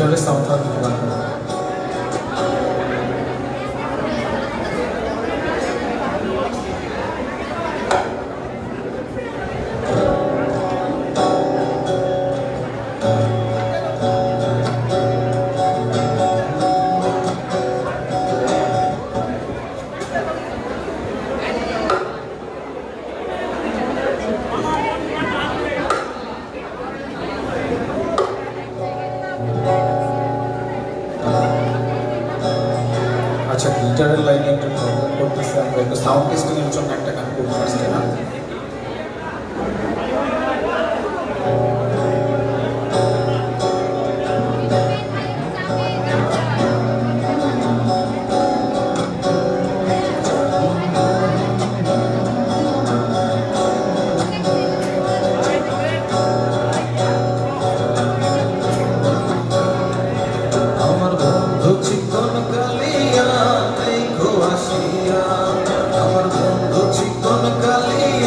গিটারের সাউন্ডটা লাগবে। আচ্ছা, গিটারের লাইনে একটা প্রবলেম করতেছে, আমরা একটু সাউন্ড টেস্টিং এর জন্য একটা গান করবো ফার্স্টে না? আমার বন্ধু চিকন কালিয়া দেখো আসিয়া, আমার বন্ধু চিকন কালিয়া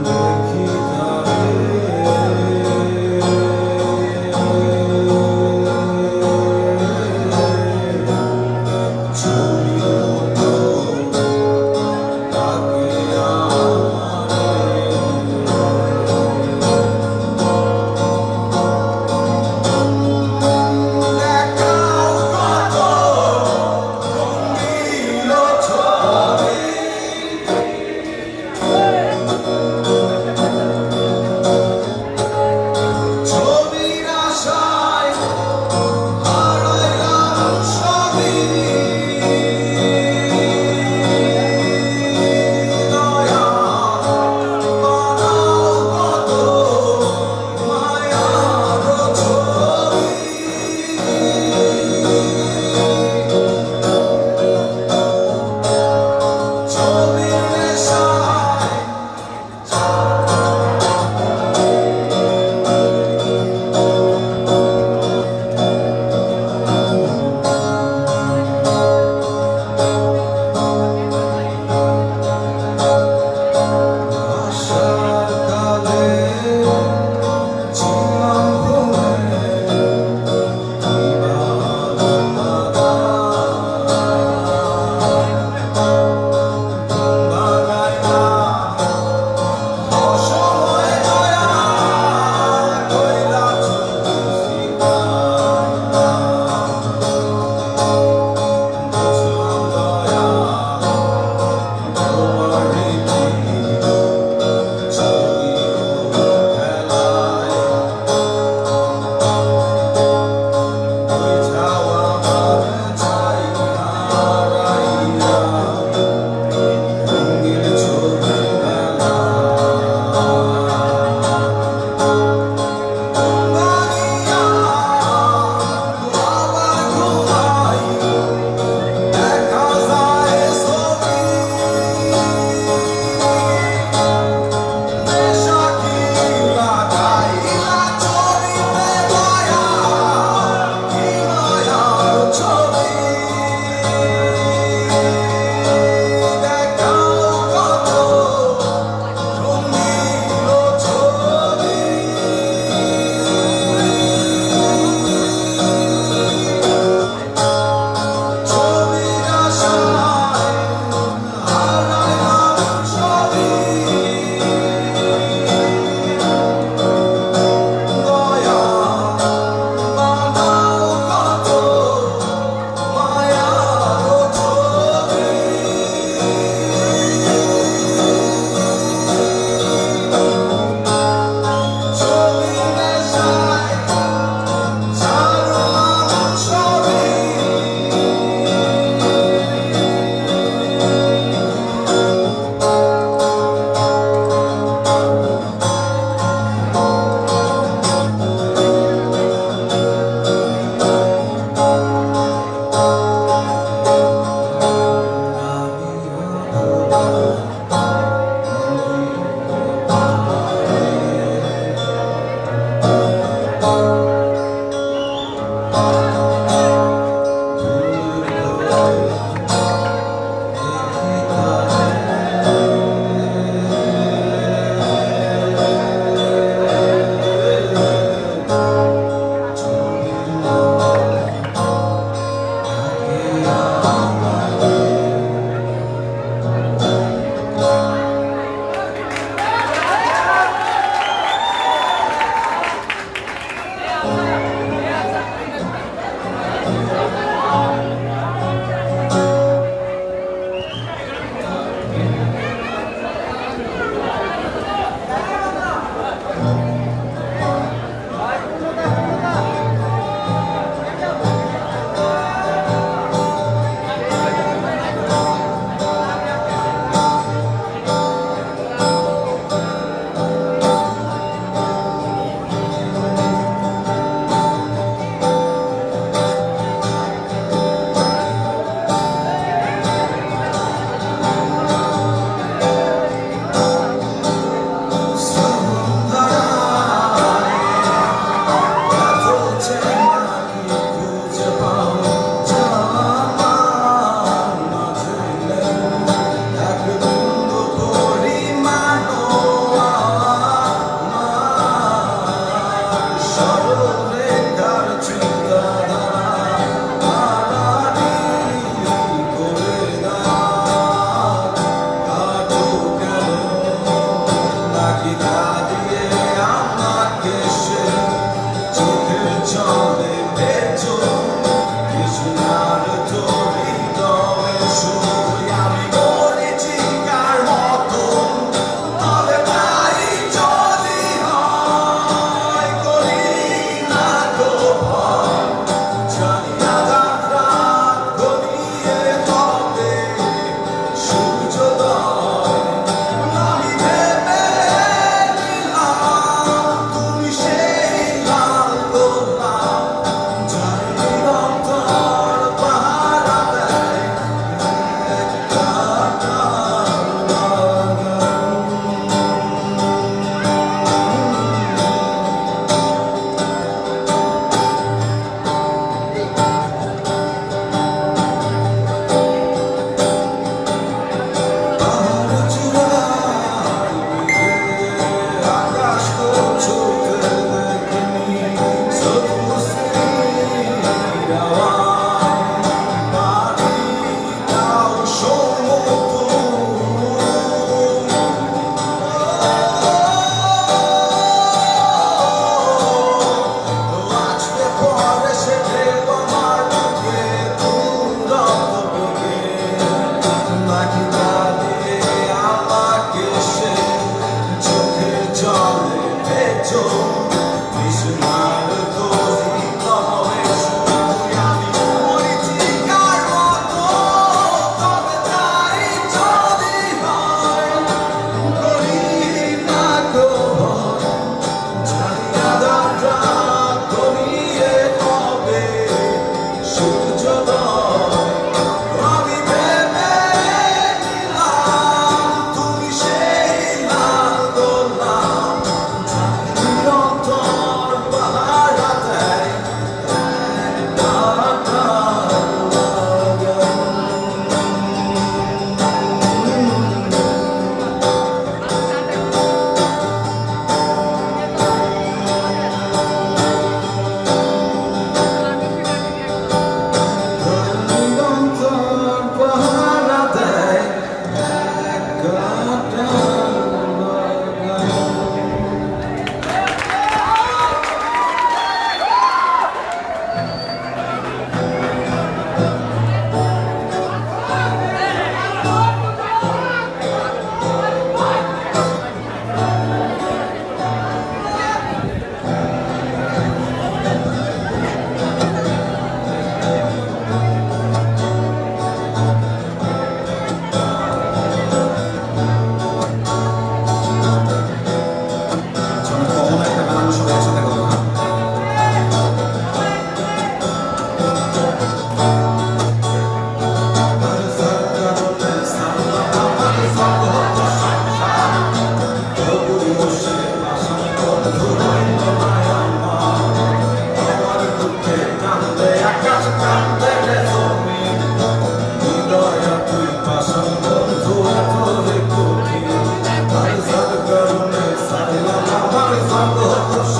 দেখি যাবে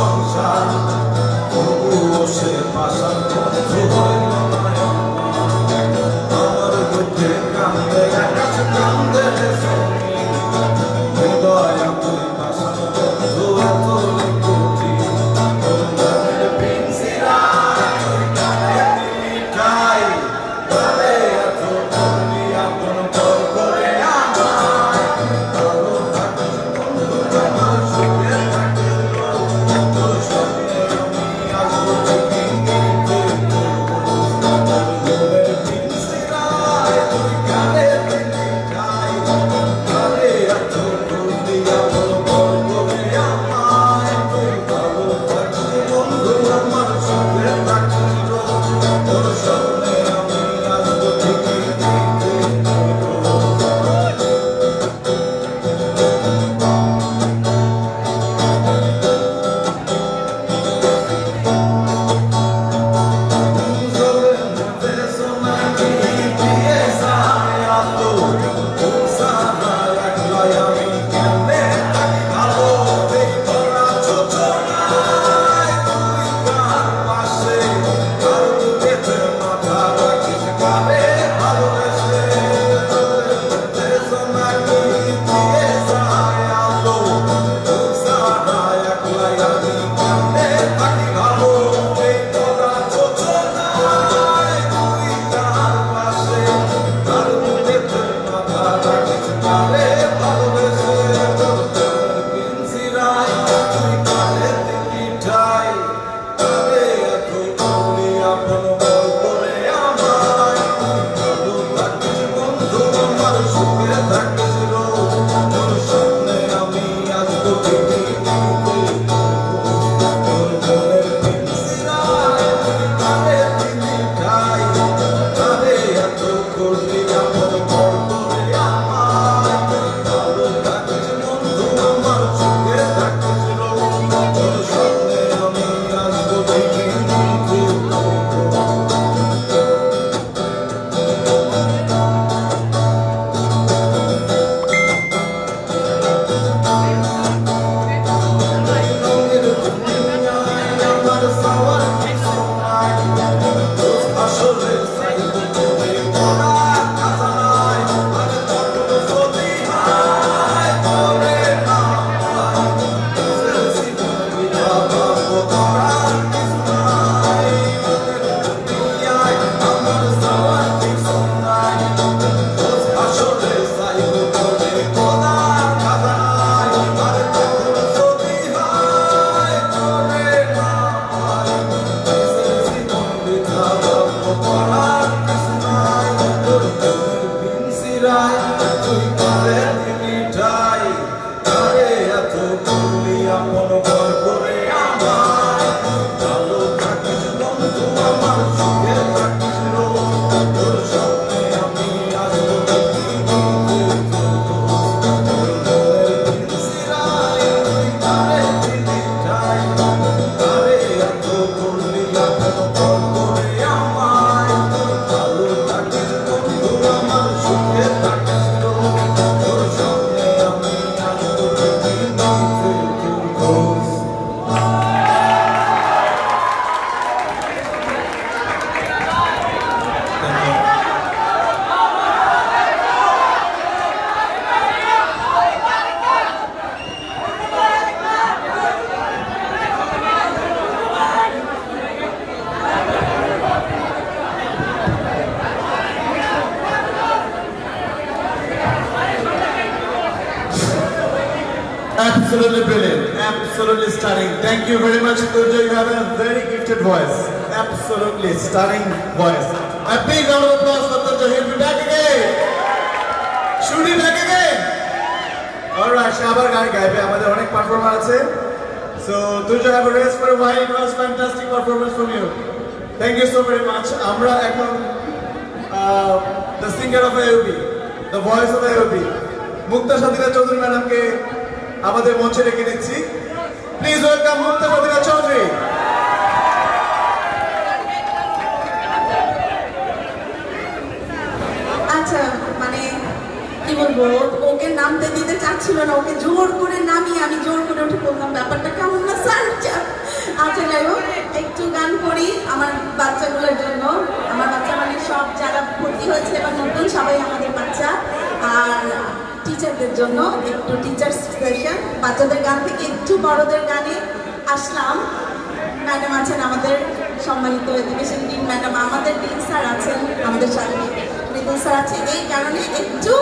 সংসার তবুও সে পাশার বন্ধু হইল না আমার বুকে কান্দে আকাশ কান্দে হৃদয় তুই পাশার বন্ধু এত লিখুটি তোমাদের পিঞ্জিরা তুই কানে দিলি ঠাই তবে এত করলি আপন পর করে আমায় ভালো থাকিস বন্ধু আমার সুখে থাকিস তোর স্বপ্নে আমি আসবো ঠিকই নিতে তোমাদের পিঞ্জিরা তুই কানে দিলি ঠাই তবে এত করলি আপন পর করে আমায় ভালো থাকিস বন্ধু আমার সুখে থাকিস তোর স্বপ্নে আমি আসবো ঠিকই নিতে Absolutely brilliant, absolutely stunning. Thank you very much, Turjo. You have a very gifted voice. Absolutely stunning voice. A big round of applause for Turjo. He'll be back again. Should he back again? Alright, Shabar Gai Gaibe. আমাদের অনেক performer আছে. So, Turjo, have a rest for a while. It was fantastic performance from you. Thank you so very much. আমরা এখন the singer of AOB, the voice of AOB, মুক্তা সাদিরা চৌধুরী ম্যাডামকে আমাদের মঞ্চে রেখে দিচ্ছি। প্লিজ ওয়েলকাম মুক্তা সাদিরা চৌধুরী। আচ্ছা, মানে কি বলবো, ওকে নামতে দিতে চাচ্ছিল না, ওকে জোর করে নামিয়ে আমি জোর করে উঠে বললাম, ব্যাপারটা কেমন না স্যার? বাচ্চাগুলোর জন্য। আমার বাচ্চা মানে সব যারা ভর্তি হয়েছে বা নতুন সবাই আমাদের বাচ্চা। আর টিচারদের জন্য একটু টিচার সেশন, বাচ্চাদের গান থেকে একটু বড়দের গানে আসলাম। ম্যাডাম আছেন আমাদের সম্মানিত এডুকেশন টিম ম্যাডাম, আমাদের ডিন স্যার আছেন আমাদের সাথে, মৃদুল স্যার আছে, এই কারণে একটু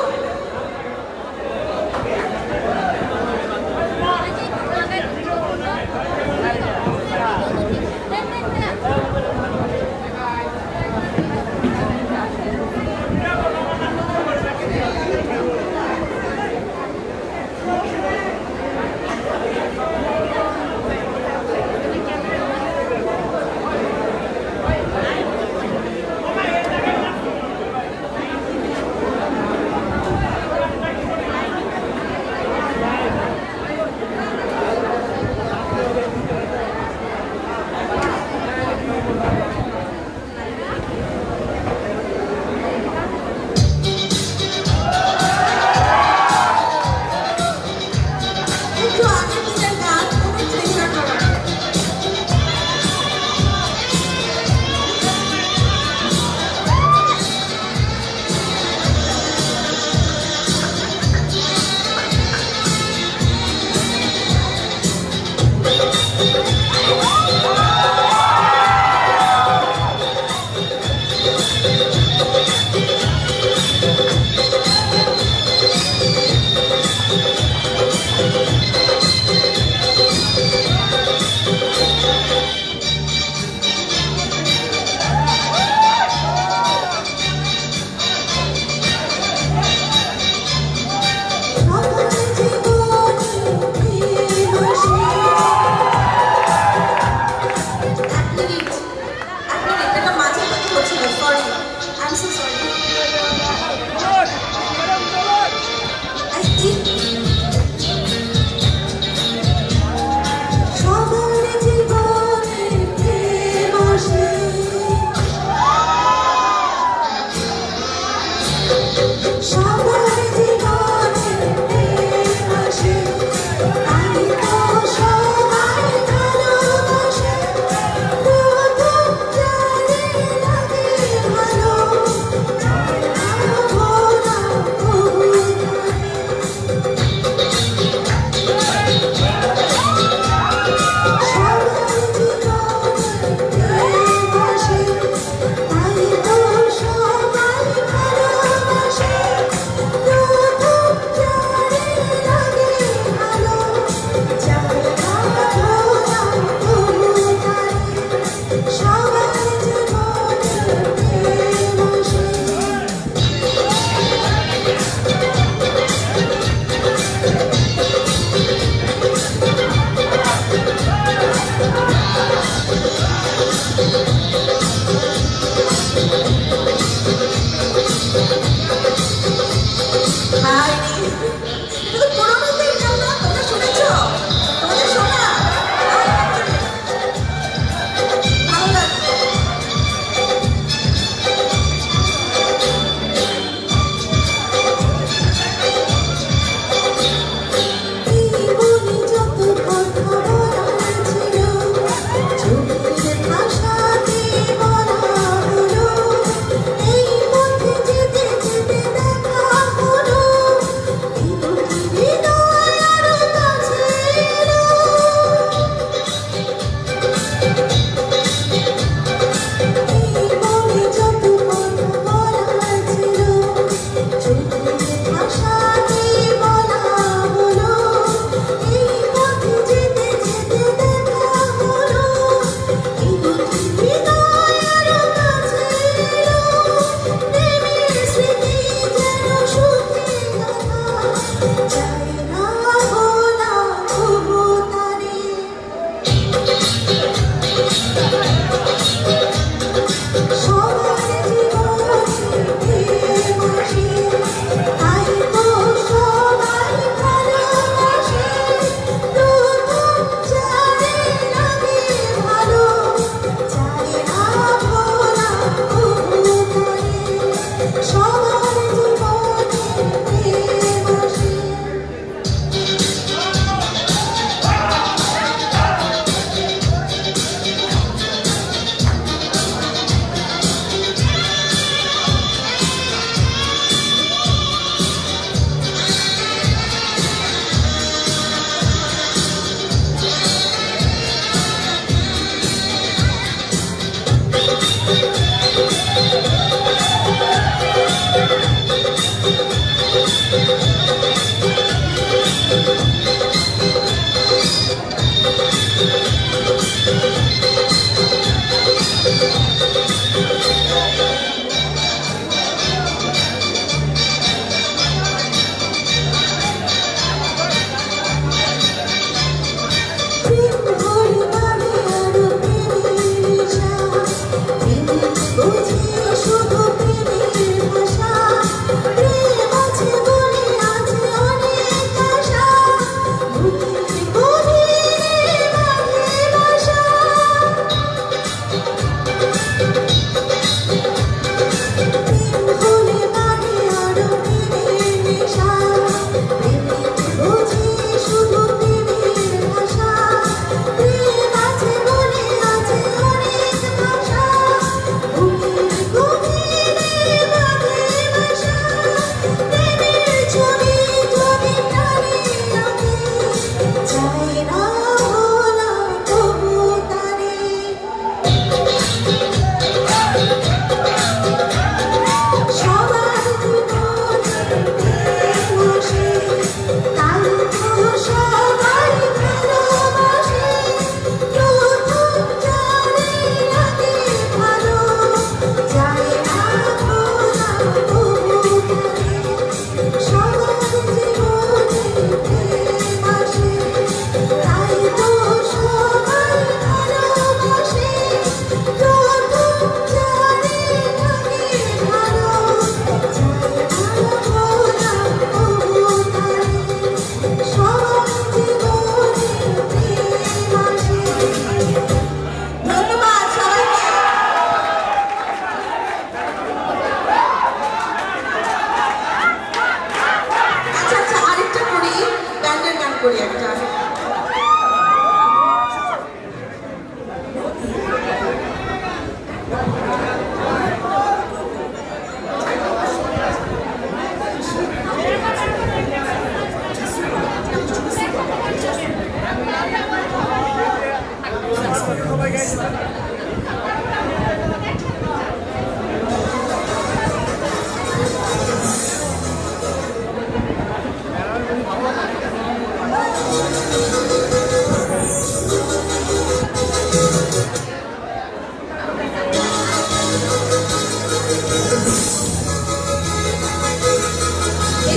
এই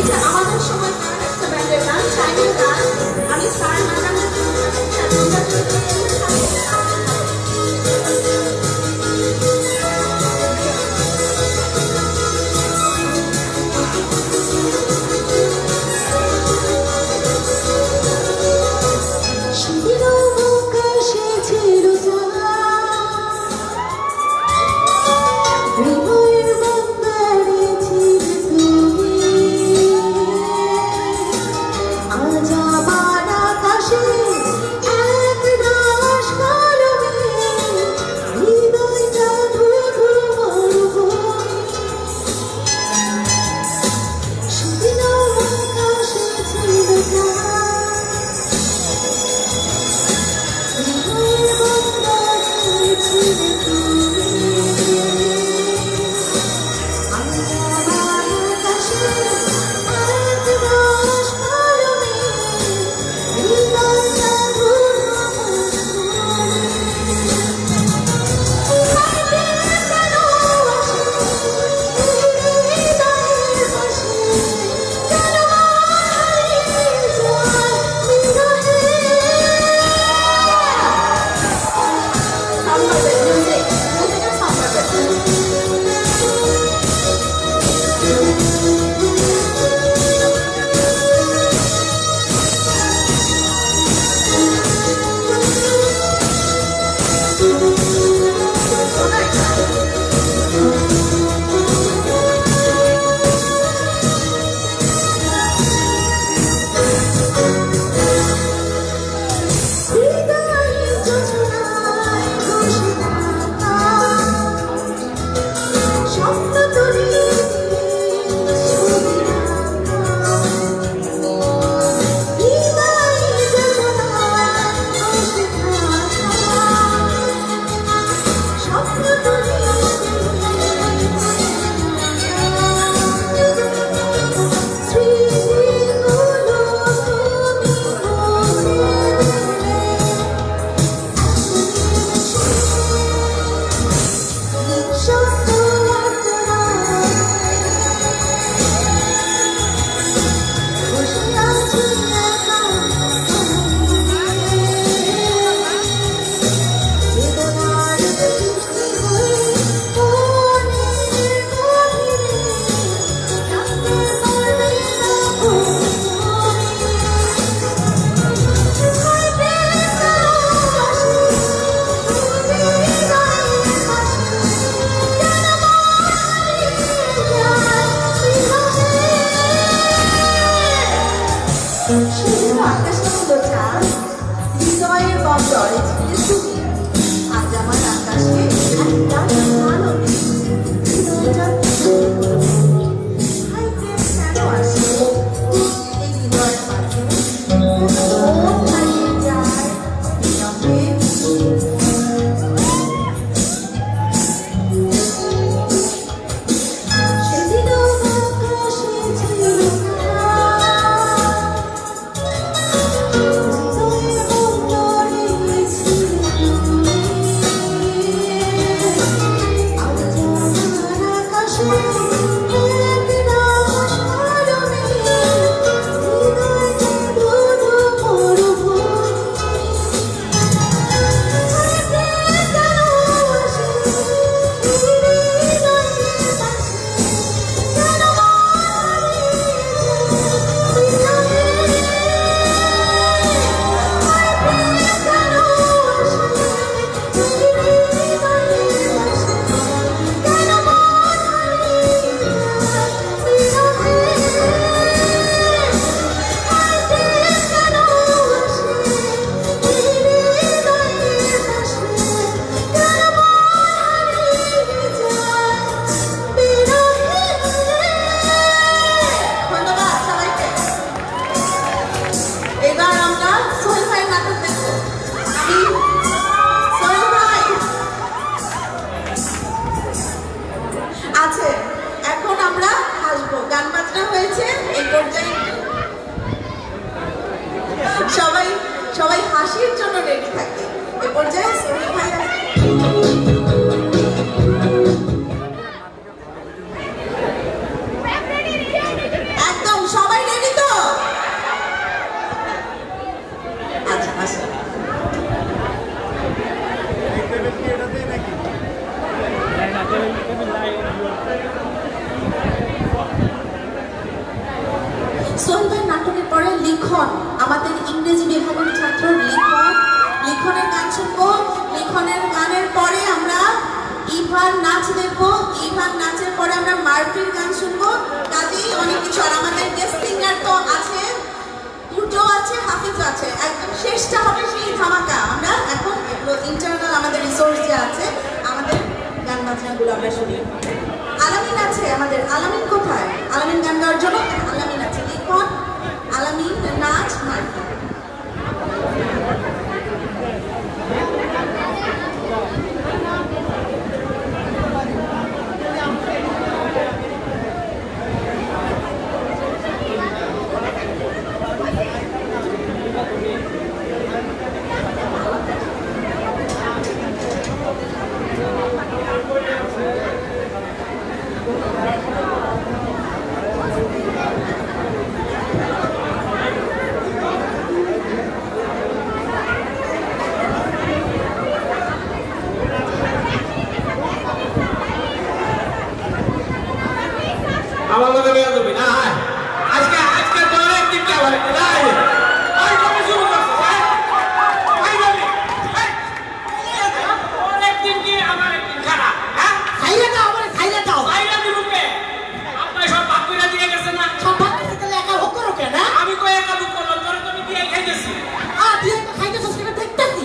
যে আমাদের সময় একটা ব্যান্ডের গান চাইনিজ গান আমি স্যার ম্যাডামের একদম সবাই রেডি তো? আচ্ছা আচ্ছা সোহেল ভাই নাটকের পরে লিখন, আমাদের ইংরেজি বিভাগের ছাত্র লিখনের গান শুনবো। লিখনের গানের পরে আমরা ইভান নাচ দেখবো। ইভান নাচের পরে আমরা মার্ফির গান শুনবো। কাজেই অনেক কিছু। আর আমাদের গেস্ট সিঙ্গার তো আছে, প্লুটো আছে, হাফিজও আছে। একদম শেষটা হবে সেই ধামাকা। আমরা এখন ইন্টারনাল আমাদের রিসোর্স যে আছে, আমাদের গান বাজনাগুলো আমরা শুনি। আলামিন আছে আমাদের। আলামিন কোথায়? আলামিন গান গাওয়ার জন্য আলামিন আছে। লিখন, আলামিন, নাচ, মার্ফি। আমার লোকে বেয়া দেবে না। আজকে আজকে তো অনেক দিন কে বলে ওই কবে শুরু করছিস? অনেক দিন কি আমার একদিন খারাপ? হ্যাঁ খাইলে দাও আমার খাইলে দাও বাইরে দিবকে আপনার সব ভাগ করে দিয়ে গেছে না? সব ভাগ করে তাহলে একা হোক করো কেন? আমি কই একা দুঃখ করলাম, তোরে তুমি দিয়ে খাইতেছি। দিয়ে তো খাইতেছো সেটা দেখতেছি।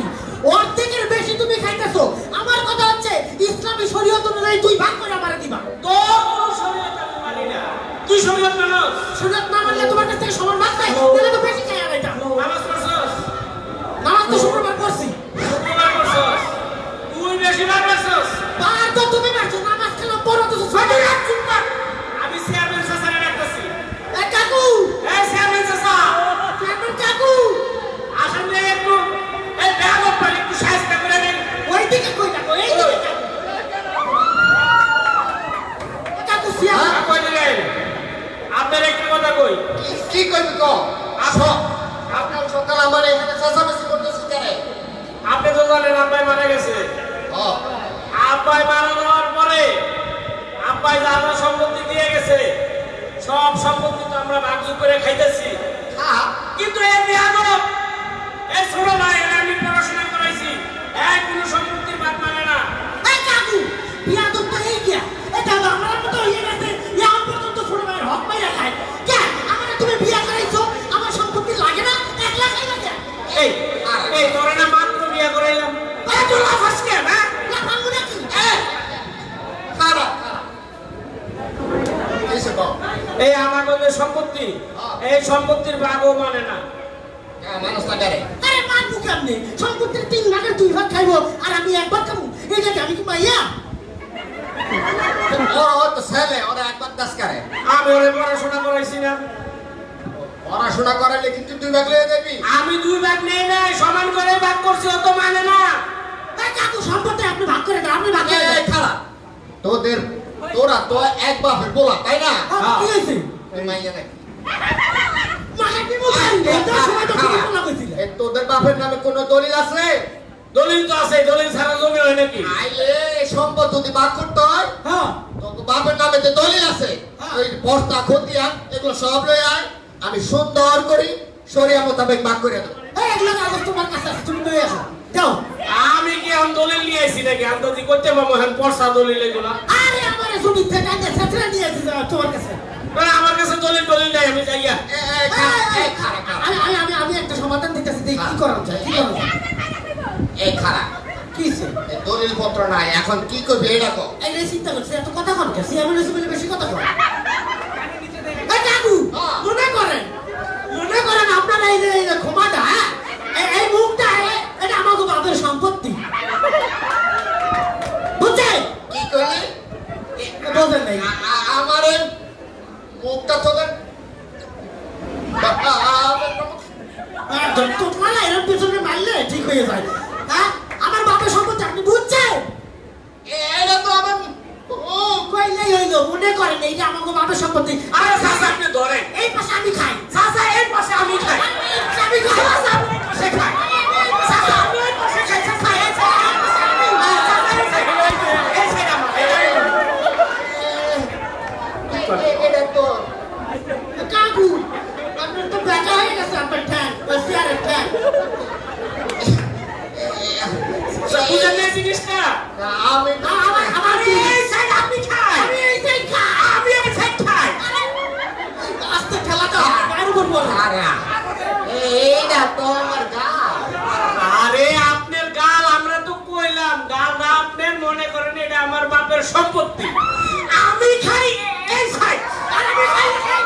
অর্ধেকের বেশি তুমি খাইতেছো। আমার কথা হচ্ছে ইসলামী শরীয়ত অনুযায়ী তুই ভাগ করে আমারে দিবা। তোর কোনো শরীয়ত আমি মানি না। তুই শরীয়ত মানস? শরীয়ত না মানলে তোমার কাছ থেকে সমান ভাগ পাই, তাহলে তো বেশি খাই আর এটা। নামাজ পড়ছস? নামাজ তো শুক্রবার করছি। শুক্রবার পড়ছস? তুই বেশি ভাগ করছস? আর তো তুমি মারছো, নামাজ খেলাম পড়ো তো ছয় রাত চুপ কর। আমি চেয়ারম্যান চাচারে ডাকতেছি। এ কাকু, এই চেয়ারম্যান চাচা, চেয়ারম্যান কাকু, আসলে একটু এই ব্যাগ অফার একটু সাহায্য করে দেন। ওইদিকে কই কাকু, এইদিকে কাকু। এ কাকু চেয়ারম্যান। হ্যাঁ, কই দিলেন? আপনার একটা কথা কই। কি করবি ক? আসো। আপনার সকাল আমার এখানে চেঁচামেচি করতেছি কেন? আপনি তো জানেন আব্বাই মারা গেছে। ও আব্বাই মারা যাওয়ার পরে আব্বাই যা যা সম্পত্তি দিয়ে গেছে সব সম্পত্তি তো আমরা ভাগযোগ করে খাইতেছি। কিন্তু এই বিয়াদব, এই ছোট ভাই, এর আমি পড়াশোনা করাইছি, এক কোনো সম্পত্তির ভাগ মানে না। এই কাকু, বিয়াদব তো এই গিয়া। এটা তো আমার মতো হয়ে গেছে। এখন পর্যন্ত ছোট ভাইয়ের হক পাইয়া খায়। কে? আমারে তুমি বিয়া করাইছো, আমার সম্পত্তি লাগে না? 1 লাখ লাগে। এই এই তোরে না মাত্র বিয়া করাইলাম। এই তো লাফ আসকে না? লাফাঙ্গু নাকি? খারাপ এসে ক এই আমার মধ্যে সম্পত্তি, এই সম্পত্তির ভাগও মানে না। মানুষ না করে আরে মানবো কেমনে? সম্পত্তির 3 ভাগের 2 ভাগ খাইবো আর আমি 1 ভাগ খাবো। এই দেখে আমি কি মাইয়া? ও তো ছেলে ওরা একবার দাস করে আমি ওরে পড়াশোনা করাইছি না। পড়াশোনা করাইলে কিন্তু তুই ভাগ লয়ে যাবি। আমি 2 ভাগ নেই নাই, সমান করে ভাগ করছি, ও তো মানে না। এই কাকু, সম্পত্তি আপনি ভাগ করে দেন, আপনি ভাগ করে দেন। খারাপ তোরা তো এক বাপের পোলা তাই না? কি হইছে? তুই মাইয়া নাকি? মাকে কি বলছেন? এইটা সময় তো কি বলা কইছিল? এই তোদের বাপের নামে কোনো দলিল আছে? দলিল তো আছে, দলিল ছাড়া জমি হয় নাকি? আইলে সম্পদ যদি ভাগ করতে হয় হ্যাঁ। তোর বাপের নামে যে দলিল আছে ওই বস্তা খতিয়ান এগুলো সব লয়ে আয়, আমি সুন্দর করি শরিয়া মোতাবেক ভাগ করে দেবো। এই এগুলো কাগজ তোমার কাছে আছে, তুমি নিয়ে আসো। যাও। আমি কি এখন দলিল নিয়ে আইছি নাকি? আমি তো করতে পারবো এখন পর্সা দলিল এগুলা। আরে আমার জমি থেকে আনতে ছাত্রা নিয়ে আসছে তোমার কাছে। আমার কাছে দলিল দলিল নাই, আমি যাইয়া। আমি একটা সমাধান দিতেছি, দেখি কি করা যায়, কি করা যায়। এই খারাপ কিছে? এই দলিল পত্র নাই, এখন কি করবে এটা কো? এই রে চিন্তা করছে, এত কথা কন কে? সিএমএল বলে বেশি কথা কন। এই কাকু, মনে করেন আপনারা এই যে ক্ষমাটা, হ্যাঁ, এই মুখটা, এটা আমাকে বাপের সম্পত্তি, বুঝছেন? কি করলি? বোঝেন নাই? আমার মুখটা তোদের তোমার এরকম পেছনে মারলে ঠিক হয়ে যায়। হ্যাঁ, আমার বাপের সম্পত্তি আপনি বুঝছেন? এইটা আমাকে বাপের সম্পত্তি। আরে চাচা আপনি ধরেন এই পাশে আমি খাই। চাচা এই পাশে আমি খাই আমি খাই। চাচা আপনি এই পাশে খাই চাচা আমি এই পাশে খাই চাচা এই সাইডে চাচা এই সাইডে আমার এটা তো কাকু আপনার তো বেচা হয়ে গেছে আপনার ঠ্যাং চেয়ারের ঠ্যাং। বুঝেন না জিনিসটা আমি আমার এই সাইড আপনি খাই আমি এই সাইড খাই। আমি এই সাইড খাই আস্তে খেলাটা গায়ের উপর পড়ে। এইটা তো আমার গা। আরে আপনার গাল আমরা তো কইলাম গাল না আপনার মনে করেন এটা আমার বাপের সম্পত্তি আমি খাই এই সাইড আমি খাই এই সাইড।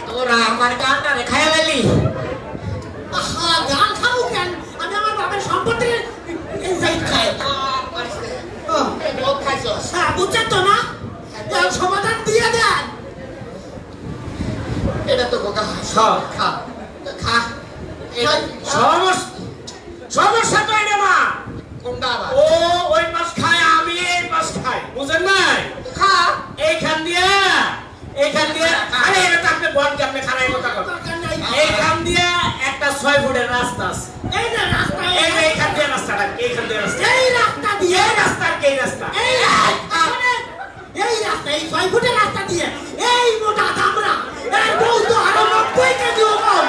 তোরা আমার গালটা রে খাইয়া লাইলি আহা গান খাবো কেন? আমি আমার বাবার সম্পত্তি এই সাইড খাই। হ্যাঁ বুঝছেন তো না? এর সমাধান দিয়ে দেন। এটা তো কোকা সব খা খা। সমস্যা তো এটা না কোনটা আবার? ও ওই পাশ খায় আমি এই পাশ খাই বুঝেন নাই খা। এইখান দিয়ে আরে এটা তো আপনি বলকে আপনি খানায় কথা কথা এইখান দিয়ে একটা 6 ফুটের রাস্তা আছে এই যে রাস্তা এই যে এইখান দিয়ে রাস্তাটা এইখান দিয়ে রাস্তা এই রাস্তা দিয়ে এই রাস্তার কে রাস্তা এই রাস্তা এই রাস্তা এই 6 ফুটের রাস্তা দিয়ে এই মোটা দামড়া এই বউ তো আরো 90 কেজি ওজন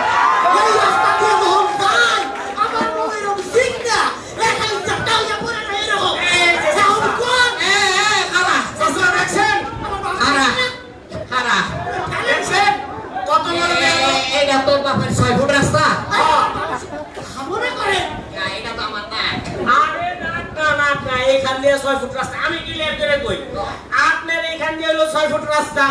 এই রাস্তা দিয়ে যখন যাই আমার বউ এরকম সিংহা এখানে চাপটা হয়ে পড়ে না এরকম এখন কোন চাচা দেখছেন আমার বাবা হারা দেখছেন কত বড় এইটা তো বাপের 6 ফুট রাস্তা হ্যাঁ। মনে করে না এটা তো আমার না আরে না এইখান দিয়ে 6 ফুট রাস্তা আমি ক্লিয়ার করে কই আপনার এইখান দিয়ে হলো 6 ফুট রাস্তা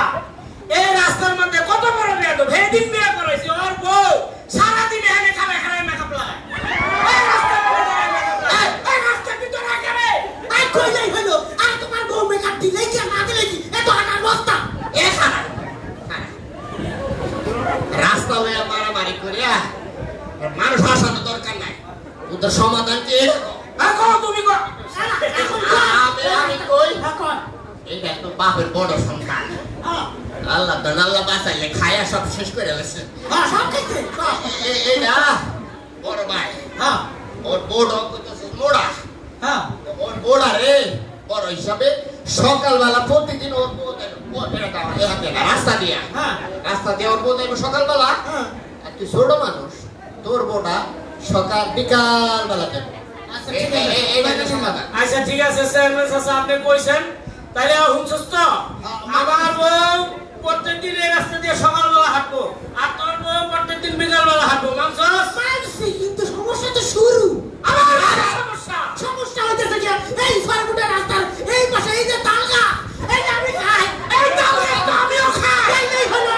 এই রাস্তার মধ্যে কত বড় বেয়াদব দিন বিয়ে করেছে ওর বউ সারা দিন এখানে খাবে মেকআপ লাগায় এই রাস্তার মধ্যে দাঁড়ায় makeup লাগায়। এই রাস্তার ভিতরে আগে আর কইলাই হলো আর তোমার বউ মেকআপ দিলে কি না দিলে কি এত আনার বস্তা এখানে রাস্তা লয়ে মারামারি করিয়া মানুষ আসানোর দরকার নাই ওদের সমাধান কি এখন তুমি কো আমি কই এইটা তো বাপের বড় সন্তান আল্লাহ বাঁচাইলে খায়া সব শেষ করে গেছে এইটা বড় ভাই ওর বড় মোড়া ওর বোড়া রে বড় হিসাবে সকালবেলা প্রতিদিন ওর রাস্তা দিয়ে ওর বোধ সকালবেলা আর তুই ছোট মানুষ তোর বোটা সকাল বিকাল বেলা দেবে আচ্ছা ঠিক আছে চেয়ারম্যান চাচা আপনি কইছেন তাইলে হুঁচস তো আমার বউ প্রত্যেকদিন এই রাস্তা দিয়ে সকালবেলা হাঁটবো আর তোর বউ প্রত্যেকদিন বিকালবেলা হাঁটবো মানছস কিন্তু সমস্যা তো শুরু আমার সমস্যা সমস্যা হইতেছে কি এই 6 ফুটের রাস্তার এই পাশে এই যে তালগা এই যে আমি খাই এই তালগা তো আমিও খাই এই নেই হলো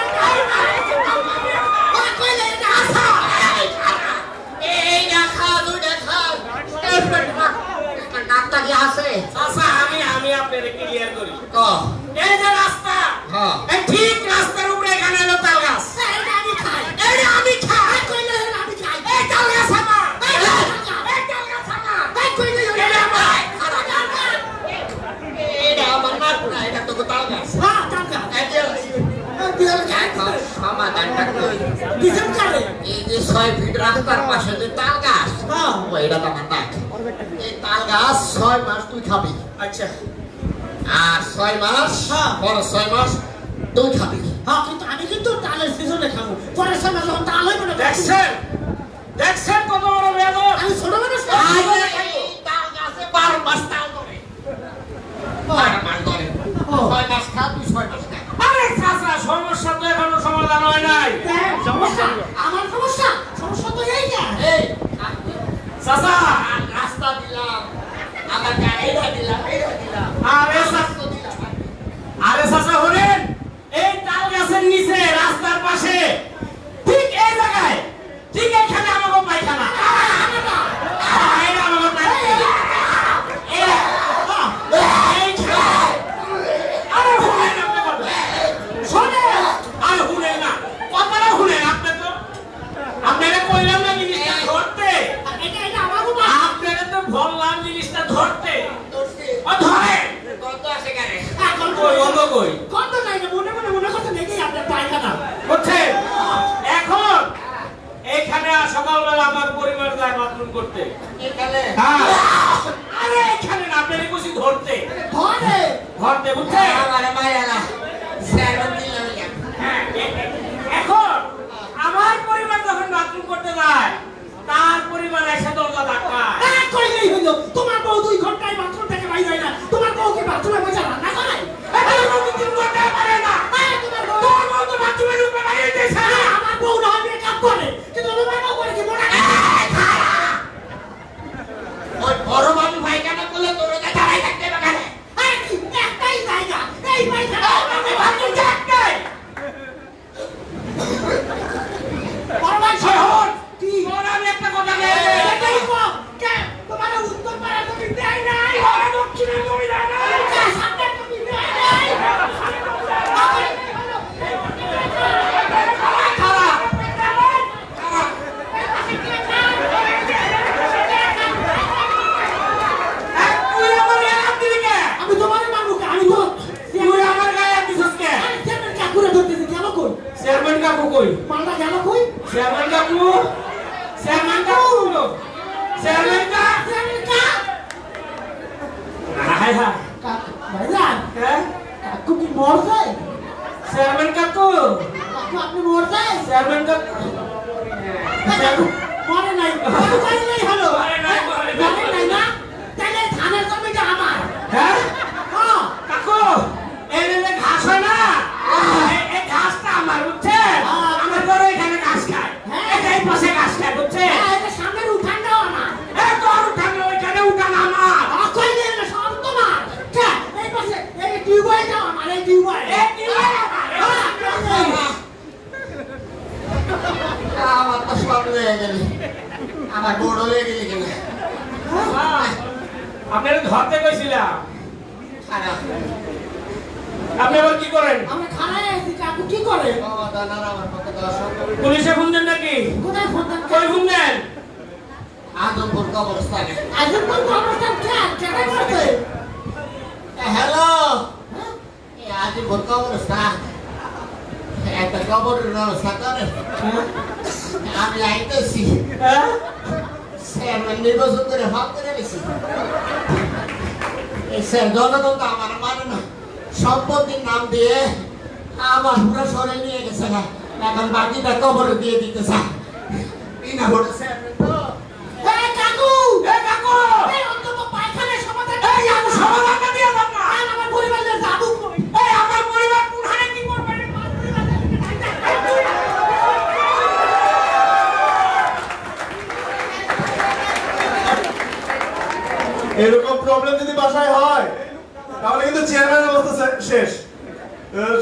ওই কইলে এটা আসা এই দেখা দুইটা খা নাকটা কি আছে চাচা আমি আপনাকে ক্লিয়ার করি ক এই যে রাস্তা হ্যাঁ এই ঠিক রাস্তার উপরে এখানে হলো তাল গাছ এটা আমি খাই এই আমি খাই কইলে আমি খাই এই তাল গাছ আমার এই তাল গাছ আমার এই কইলে এটা আমার এটা আমার না এটা তো তাল গাছ হ্যাঁ তাল গাছ সমাধানটা কই দিছেন কারে এই যে 6 ফিট রাস্তার পাশে যে তাল গাছ হ্যাঁ ওইটা তো আমার না এই তাল গাছ 6 মাস তুই খাবি আচ্ছা আর 6 মাস বড় 6 মাস তুই খাবি হ্যাঁ কিন্তু আমি কিন্তু তালের সিজনে খাবো পরে 6 মাস যখন তাল হইবে না দেখছেন কত বড় বেয়াদব আমি ছোট মানুষ তাল গাছে 12 মাস তাল ধরে 12 মাস ধরে 6 মাস খা তুই 6 মাস খা আরে চাচা সমস্যা তো এখনো সমাধান হয় নাই সমস্যা আমার সমস্যা তো এই না এই চাচা রাস্তা দিলাম আমার গাড়িটা দিলাম আরে চাচা হলেন এই তাল গাছের নিচে রাস্তার পাশে ঠিক এই জায়গায় ঠিক এখানে আমাকে পায়খানা কই গন্ধ কই কত নাই না মনে করতে নেই আপনার পায়খানা বুঝছেন এখন এইখানে সকালবেলা আমার পরিবার যায় বাথরুম করতে এখানে হ্যাঁ আরে এখানে না আপনার কুচি ধরতে ঘরে ধরতে বুঝছেন আমার মায়া না স্যার দিল হ্যাঁ, এখন আমার পরিবার যখন বাথরুম করতে যায় তার পরিবার এসে দরজা ধাক্কায় কইলেই হলো তোমার বউ 2 ঘন্টায় বাথরুম থেকে বাইরে হয় না তোমার বউ কি বাথরুমে বসে রান্না করে আমার বউ তো 3 ঘন্টা পারে না তোমার বউ তোর বউ তো বাথরুমে ঢুকে বাইরে যাচ্ছে আমার বউ না হয় মেকআপ করে কিন্তু তোমার বউ করে কি মনে ওই বড় বাবু ভাইখানা করলে তোর কাছে দাঁড়াই থাকতে হবে কেন একটাই জায়গা এই ভাইখানা আমি বাথরুম একটাই বড় ভাই শহর কি তোর আমি একটা কথা বলবো এটাই কো কে তোমার উত্তর পাড়া তুমি দেয় নাই ওরে দক্ষিণে তুমি যায় না কে সামনে তুমি দেয় নাই খারাপ তুই আমার গায়ে হাত দিলি কে আমি তোমারে মারবো কে আমি তো তুই আমার গায়ে হাত দিছিস কে চেয়ারম্যান কাকুরে ধরতেছি গেল কই চেয়ারম্যান কাকু কই মালটা গেল কই চেয়ারম্যান কাকু চেয়ারম্যান কাকু চেয়ারম্যান কা চেয়ারম্যান কা হায় হায় ভাইজান হ্যাঁ কাকু কি মরছে চেয়ারম্যান কাকু কাকু আপনি মরছে চেয়ারম্যান কাকু কাকু মরে নাই কাকু মরে নাই হলো মরে নাই, মরে নাই। মরে নাই না তাহলে ধানের জমিটা আমার হ্যাঁ হ্যাঁ কাকু এই যে ঘাস হয় না এই ঘাসটা আমার বুঝছে আমার বড় এখানে ঘাস খায় এই পাশে ঘাস খায় বুঝছে এটা সামনের উঠানটাও আমার এই তোর উঠানে ওইখানে উঠান আমার কই দিন সব তোমার কে এই পাশে এই টিউবওয়েলটাও আমার এই টিউবওয়েল এই কি হয় আমার? আমার তো সব হয়ে গেল আমার বড় হয়ে গেল কেন আপনারা ধরতে কইছিলাম খারাপ আপনি আবার কি করেন আমরা খানায় আছি কাকু কি করে পুলিশে ফোন দেন নাকি কোথায় ফোন দেন কই ফোন দেন আজমপুর কবরস্থানে আজমপুর কবরস্থান কেটে করতে হ্যালো আজমপুর কবরস্থান একটা কবরের ব্যবস্থা করে আমি আইতেছি হ্যাঁ চেয়ারম্যান নির্বাচন করে ভাব করে গেছি এই স্যার জনগণ তো আমার মানে না সম্পত্তির নাম দিয়ে আমার পুরো সরে নিয়ে গেছে না এখন বাকিটা কবরে দিয়ে দিতে চায় বিনা ভোটে চেয়ারম্যান তো কাকু কাকু এই অন্তত পায়খানার সমাধান এই আমি সমাধানটা দিয়ে দাও না আমার পরিবারের যাবো কই এই আমার পরিবার কোন হারে কি করবে এরকম প্রবলেম যদি বাসায় হয় তাহলে কিন্তু চেয়ারম্যানের অবস্থা শেষ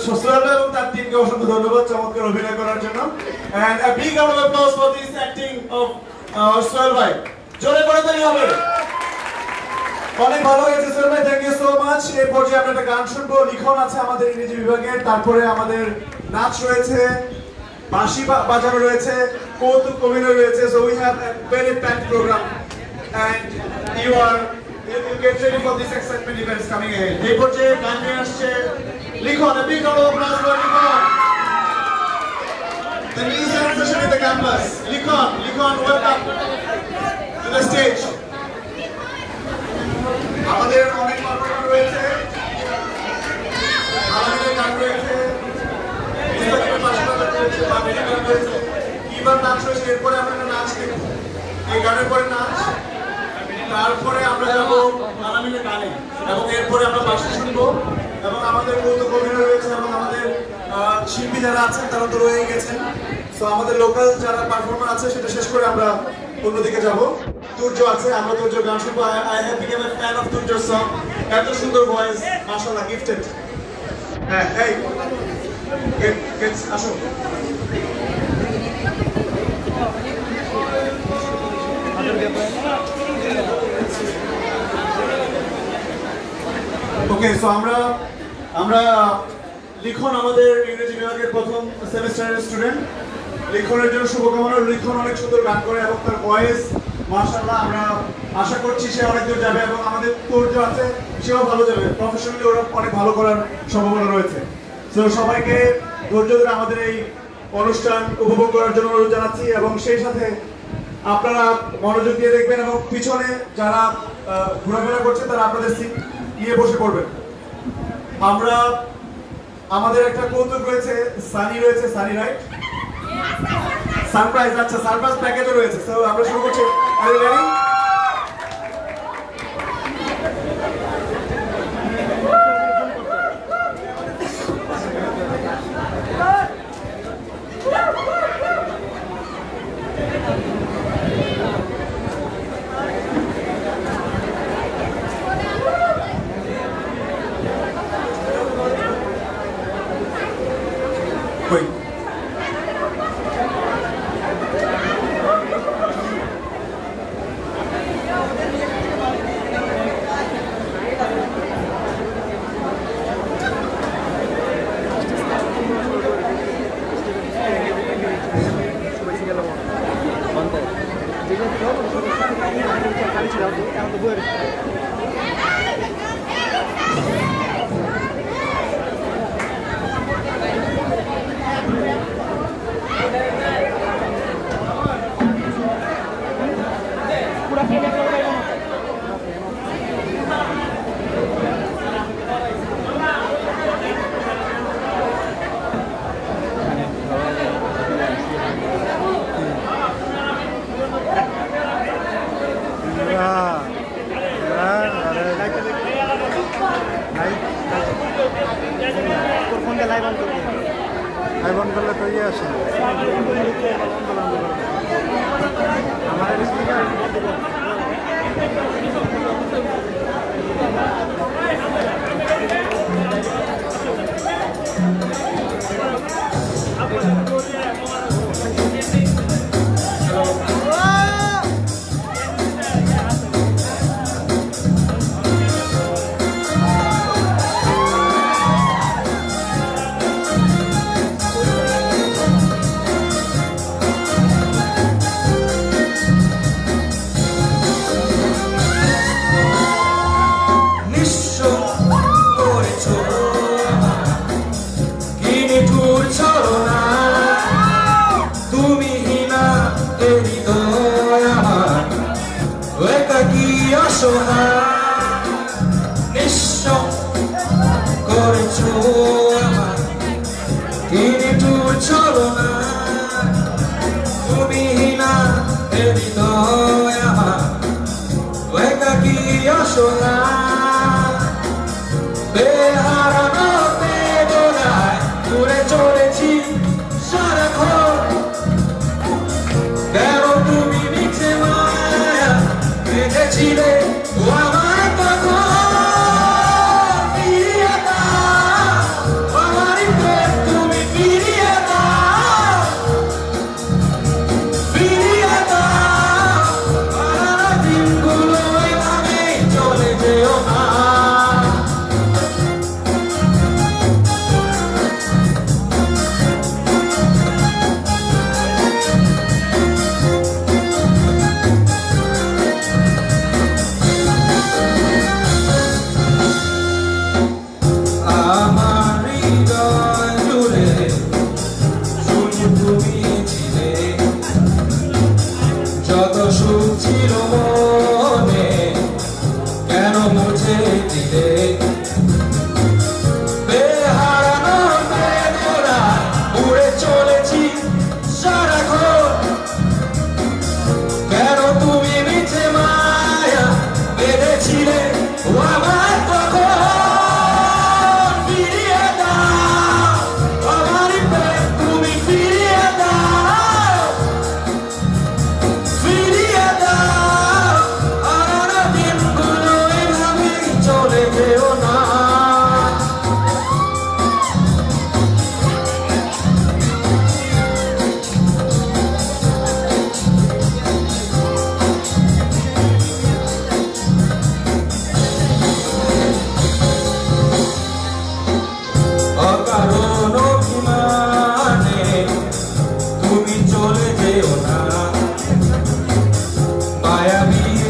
সোহেল এবং তার টিমকে অসংখ্য ধন্যবাদ চমৎকার অভিনয় করার জন্য and a big round of applause for this acting of Sohel ভাই জোরে করে তালি হবে অনেক ভালো হয়েছে সোহেল ভাই থ্যাংক ইউ সো মাচ এই পর্যায়ে আমরা একটা গান শুনবো লিখন আছে আমাদের ইংরেজি বিভাগের তারপরে আমাদের নাচ রয়েছে বাঁশি বাজানো রয়েছে কৌতুক অভিনয় রয়েছে so we have a very packed program and you get ready for this excitement events coming ahead এই পর্যায়ে গান নিয়ে আসছে লিখন a big round of applause for লিখন the new sensation in the campus লিখন welcome to the stage আমাদের অনেক পারফর্মার রয়েছে আমাদের গান রয়েছে ইসলামের পাশাপাশি রয়েছে বাঙালি গান রয়েছে কিবার নাচ রয়েছে এরপরে আমরা একটা নাচ দেখব এই গানের পরে নাচ তারপরে আমরা যাব আলামিনের গানে এবং এরপরে আমরা বাঁশি শুনবো এবং আমাদের কৌতুক অভিনয় রয়েছে এবং আমাদের শিল্পী যারা আছেন তারা তো রয়ে গেছেন সো আমাদের লোকাল যারা পারফর্মার আছে সেটা শেষ করে আমরা অন্যদিকে যাব তুর্য আছে আমরা তুর্য গান শুনবো I have become a fan of তুর্যর সং এত সুন্দর ভয়েস মাশাআল্লাহ গিফটেড হ্যাঁ এই গেট আসো ওকে সো আমরা লিখন আমাদের ইংরেজি বিভাগের প্রথম সেমিস্টারের স্টুডেন্ট লিখনের জন্য শুভকামনা লিখন অনেক সুন্দর গান করে এবং তার ভয়েস মাশাআল্লাহ আমরা আশা করছি সে অনেক দূর যাবে এবং আমাদের তোর্য আছে সেও ভালো যাবে, প্রফেশনালি ওরা অনেক ভালো করার সম্ভাবনা রয়েছে। তো সবাইকে ধৈর্য ধরে আমাদের এই অনুষ্ঠান উপভোগ করার জন্য অনুরোধ জানাচ্ছি এবং সেই সাথে আপনারা মনোযোগ দিয়ে দেখবেন এবং পিছনে যারা ঘোরাফেরা করছে তারা আপনাদের সিট নিয়ে বসে পড়বেন। আমরা আমাদের একটা কৌতুক রয়েছে, সানি রাইট সারপ্রাইজ, আচ্ছা সারপ্রাইজ প্যাকেজও রয়েছে। সো আমরা শুরু করছি। Are you ready? Wait.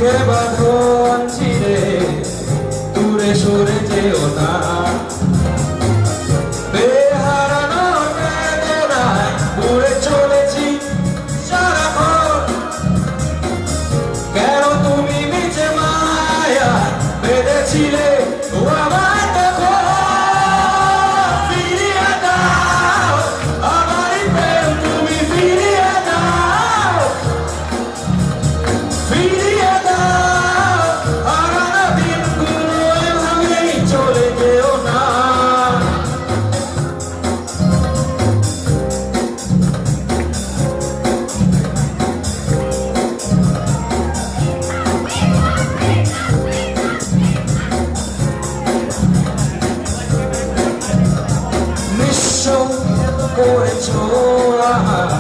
জড়িয়ে বাঁধন ছিঁড়ে দূরে সরে যেও না বেহারানোর বেদনায় উড়ে চলেছি সারাক্ষণ কেন তুমি মিছে মায়া বেঁধেছিলে ও আমার তখন ফিরিয়ে দাও আমার প্রেম তুমি ফিরিয়ে দাও ফিরিয়ে দাও হারানো দিনগুলো এভাবেই চলে যেও না নিঃস্ব করেছো আমার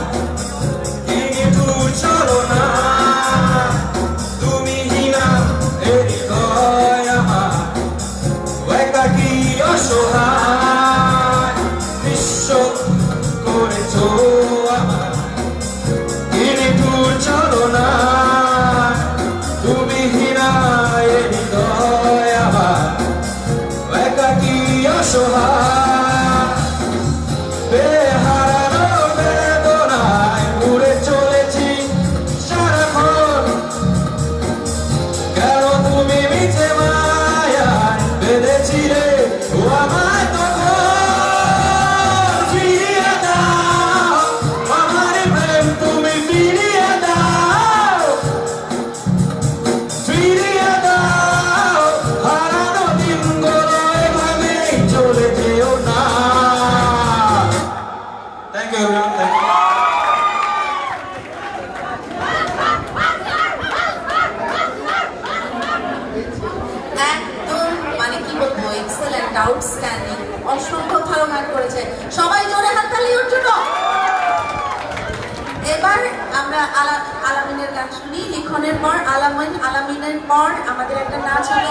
কিন্তু চলো না তুমি হিনা এই হৃদয় আমার একাকী অসহায় নিঃস্ব করেছো আমার কিন্তু চলো না তুমি হিনা এই হৃদয় আমার একাকী অসহায় বেহারানো বেদনায় উড়ে চলেছি সারাক্ষণ কেন তুমি মিছে মায়ায় বেঁধেছিলে ও আমায় তখন ফিরিয়ে দাও আমার প্রেম তুমি ফিরিয়ে দাও ফিরিয়ে দাও হারানো দিনগুলো এভাবেই চলে যেও না Thank you everyone. Thank you. একদম মানে কি বলবো এক্সেলেন্ট আউটস্ট্যান্ডিং অসম্ভব ভালো গান করেছে সবাই জোরে হাততালি ওর জন্য এবার আমরা আলামিনের গান শুনি লিখনের পর আলামিনের পর আমাদের একটা নাচ হবে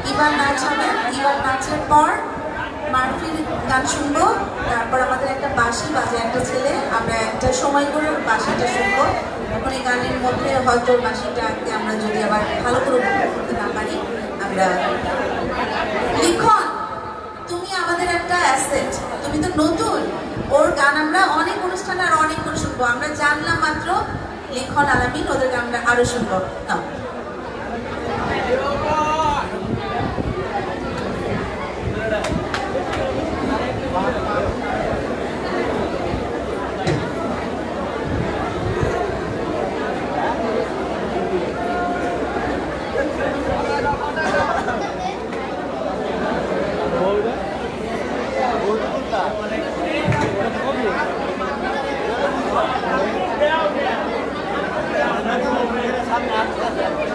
ইবার নাচ হবে ইবার নাচের পর মারফির গান শুনবো তারপর আমাদের একটা বাঁশি বাজে একটা ছেলে আমরা একটা সময় করে বাঁশিটা শুনবো এখন এই গানের মধ্যে হয়তো বাঁশিটাকে আমরা যদি আবার ভালো করে উপভোগ করতে না পারি আমরা লিখন তুমি আমাদের একটা অ্যাসেট তুমি তো নতুন ওর গান আমরা অনেক অনুষ্ঠানে আর অনেকক্ষণ শুনবো আমরা জানলাম মাত্র লিখন আলামিন ওদের গান আমরা আরো শুনবো না সামনে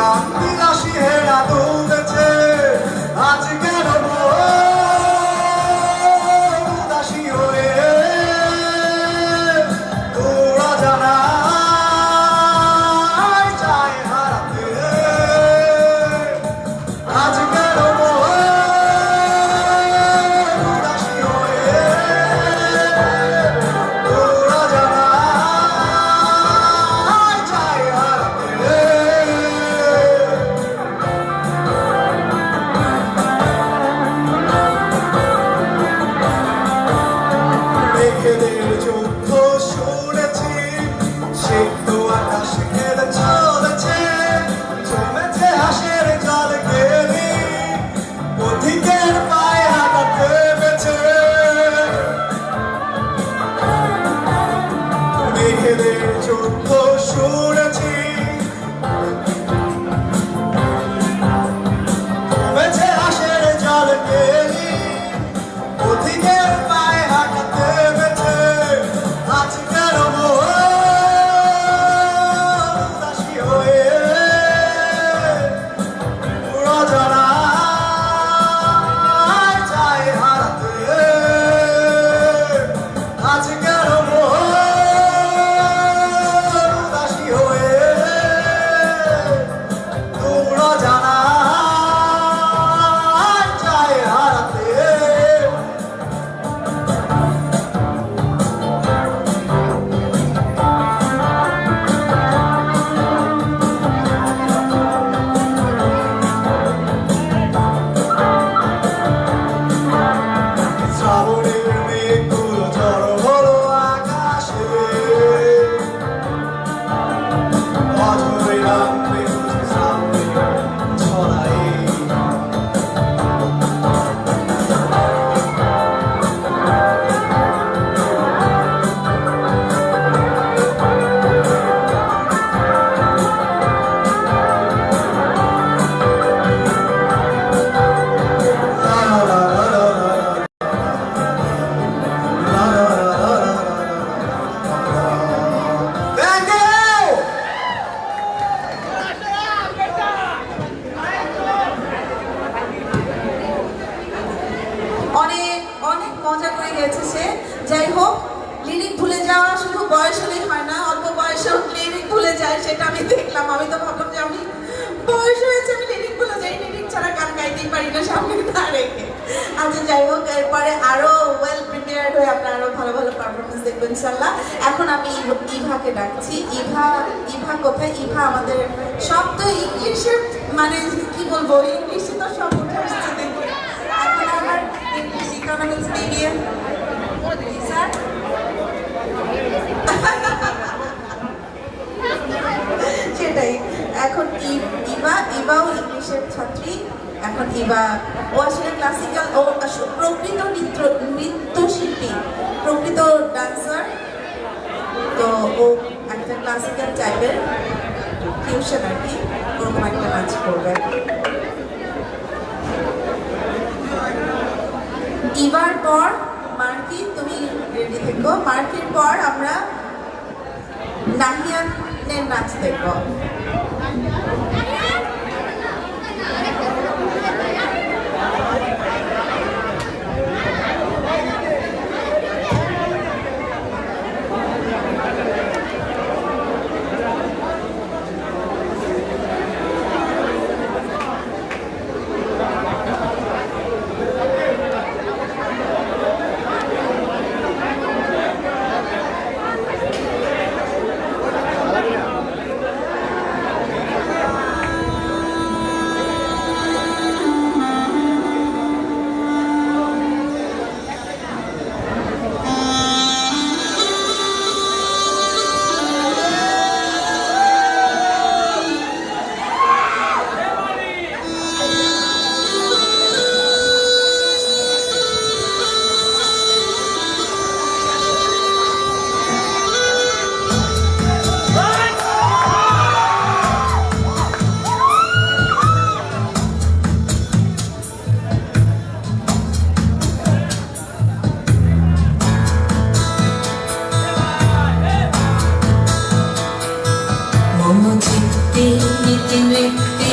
প্রাণ বিলাসী হেরা দুলছে আজ কেন উদাসী হয়ে তোরা জানা চায় হারাতে আজ কেন উদাসী হয়ে তোরা জানা চায় হারাতে মেঘেদের যুদ্ধ শুনেছি সিদ্ধ আকাশ ঘেরে চলেছে জমেছে হাসের জল ঘেরি পথিকের পায়ে হাঁটা থেমেছে মেঘেদের যুদ্ধ শুনেছি জমেছে হাসের জল ঘেরি পথিকের পায়ে হাঁটা থেমেছে আজ কেন উদাসী হয়ে রজনা চায় হারাতে আজ কেন উদাসী হয়ে রজনা চায় হারাতে শ্রাবণের মেঘগুলো ঝড় হলো আকাশে অঝরে নামবে সামনে ছড়াই Thank you! অনেক অনেক মজা করে গেছে সে। যাই হোক, লিরিক ভুলে যাওয়া শুধু বয়স হলেই হয় না, অল্প বয়সেও লিরিক ভুলে যায়, সেটা আমি দেখলাম। আমি তো ভাবলাম যে আমি বয়স হয়েছে, আমি লিরিক ভুলে যাই, লিরিক ছাড়া গান গাইতেই পারি না সামনে না রেখে। আচ্ছা যাই হোক, এরপরে আরো ওয়েল প্রিপেয়ার্ড হয়ে আপনারা আরো ভালো ভালো পারফরমেন্স দেখবেন ইনশাল্লাহ। এখন আমি ইভাকে ডাকছি। ইভা কোথায়? ইভা আমাদের সব তো ইংলিশের, মানে কি বলবো, ইংলিশে তো সব উঠে আসছে দেখি। এখন আমার ইংলিশ ইকোনমিক্স বিবিএ স্যার সেটাই। এখন ইভাও ইংলিশের ছাত্রী। এখন ও আসলে ক্লাসিক্যাল, ও প্রকৃত নৃত্যশিল্পী, প্রকৃত ডান্সার। তো ও একটা ক্লাসিক্যাল টাইপের ফিউশন আর কি, ওরকম একটা নাচ করবে। ইভার পর মার্কি, তুমি রেডি থেকো। মার্কির পর আমরা নাহিয়ানের নাচ দেখবো।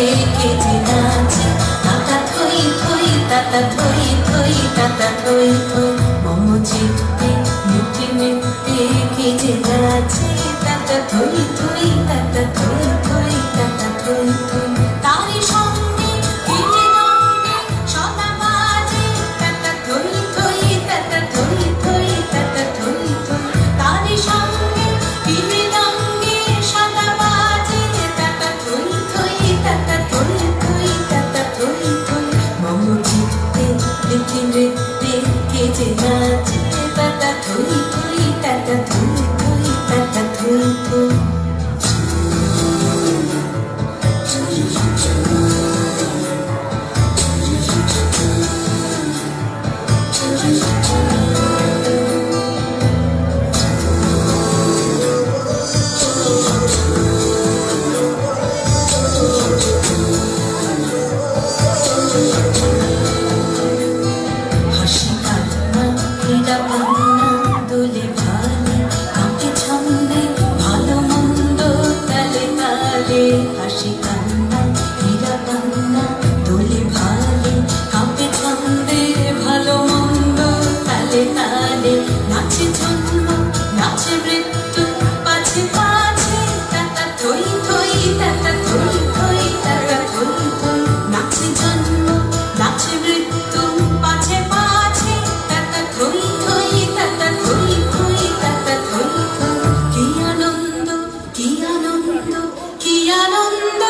কে যে নাচে তাতা থই থই তাতা থই থই তাতা থই থই মম চিত্তে নিত্যে নিত্যে কে যে নাচে তাতা থই থই তাতা থই থই তাতা থই থই তারি সঙ্গে কিনে রঙে সদা বাজে তাতা থই থই তাতা থই থই তাতা থই থই তারি সঙ্গে কিনে রঙে সদা বাজে তাতা থই থই তাতা থই থই তাতা থই থই মম চিত্তে নিত্যে নিত্যে কে যে নাচে তাতা থই থই তাতা থই থই তাতা থই থই হাসি কান্না ক্রীড়া কান্না দোলে ভালে কাঁপে ছন্দে ভালো মন্দ তালে তালে হাসি কান্না ক্রীড়া কান্না দোলে ভালে কাঁপে ছন্দে ভালো মন্দ তালে তালে নাচে জন্ম নাচে মৃত্যু পাছে পাছে তাতা থই থই তাতা থই থই তাতা থই থই নাচে জন্ম নাচে মৃত্যু পাছে পাছে তাতা থই থই তাতা থই থই তাতা থই থই কি আনন্দ কি আনন্দ কি আনন্দ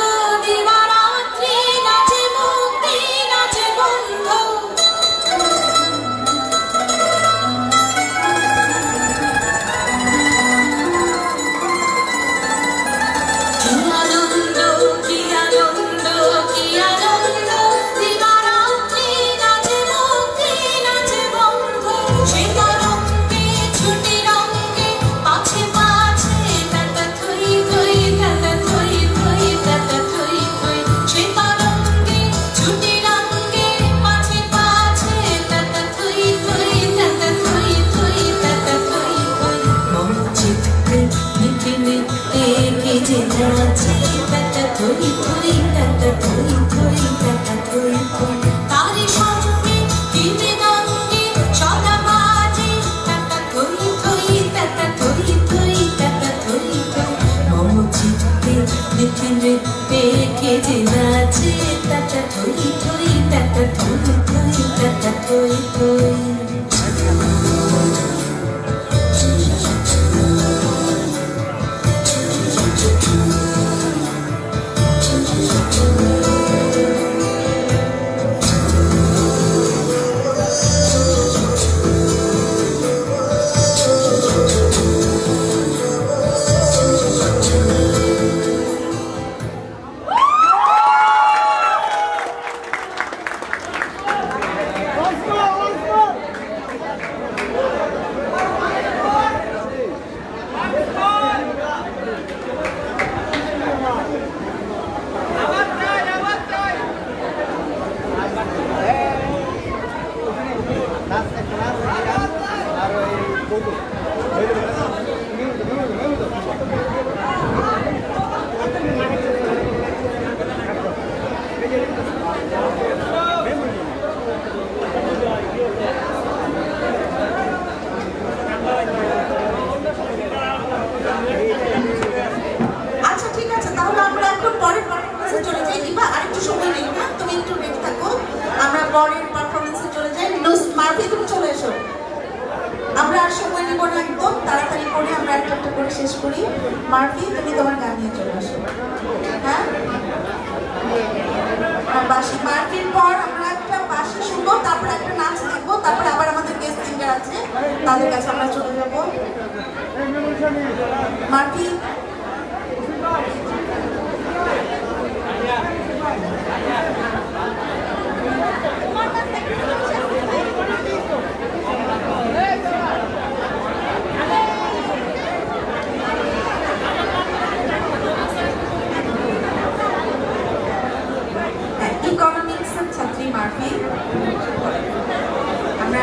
দিবারাত্রি নাচে মুক্তি নাচে বন্ধ কি আনন্দ কি আনন্দ কি আনন্দ দিবারাত্রি নাচে মুক্তি নাচে বন্ধ সে তরঙ্গে ছুটি রঙ্গে পাছে পাছে তাতা থই থই তাতা থই থই তাতা থই থই সে তরঙ্গে ছুটি রঙ্গে পাছে পাছে তাতা থই থই তাতা থই থই তাতা থই থই মম চিত্তে নিত্যে নিত্যে কে যে নাচে তাতা থই থই তাতা থই থই তাতা থই থই তারি সঙ্গে কিনে রঙে সদা বাজে তাতা থই থই তাতা থই থই তাতা থই থই মম চিত্তে নিত্যে নিত্যে কে যে নাচে তাতা থই থই তাতা থই থই তাতা থই থই আচ্ছা ঠিক আছে, তাহলে আমরা এখন পরের পারফরমেন্সে চলে যাই। দিবা আরেকটু সময় নেই না, তুমি একটু রেখে থাকো, আমরা পরের পারফরমেন্সে চলে যাই। মারফি তুমি চলে এসো, আমরা আর সময় নিব না, একদম তাড়াতাড়ি করে আমরা একটা একটা করে শেষ করি। মারফি তুমি তোমার গান নিয়ে চলে আসো। হ্যাঁ আর বাসি মারফির পর আমরা একটা বাসি শুনবো, তারপর একটা নাচ দেখবো, তারপর আবার আমাদের গেস্ট সিঙ্গার আছে তাদের কাছে আমরা চলে যাবো। মারফি ইকোনমিক্সের ছাত্রী মারফি। আমরা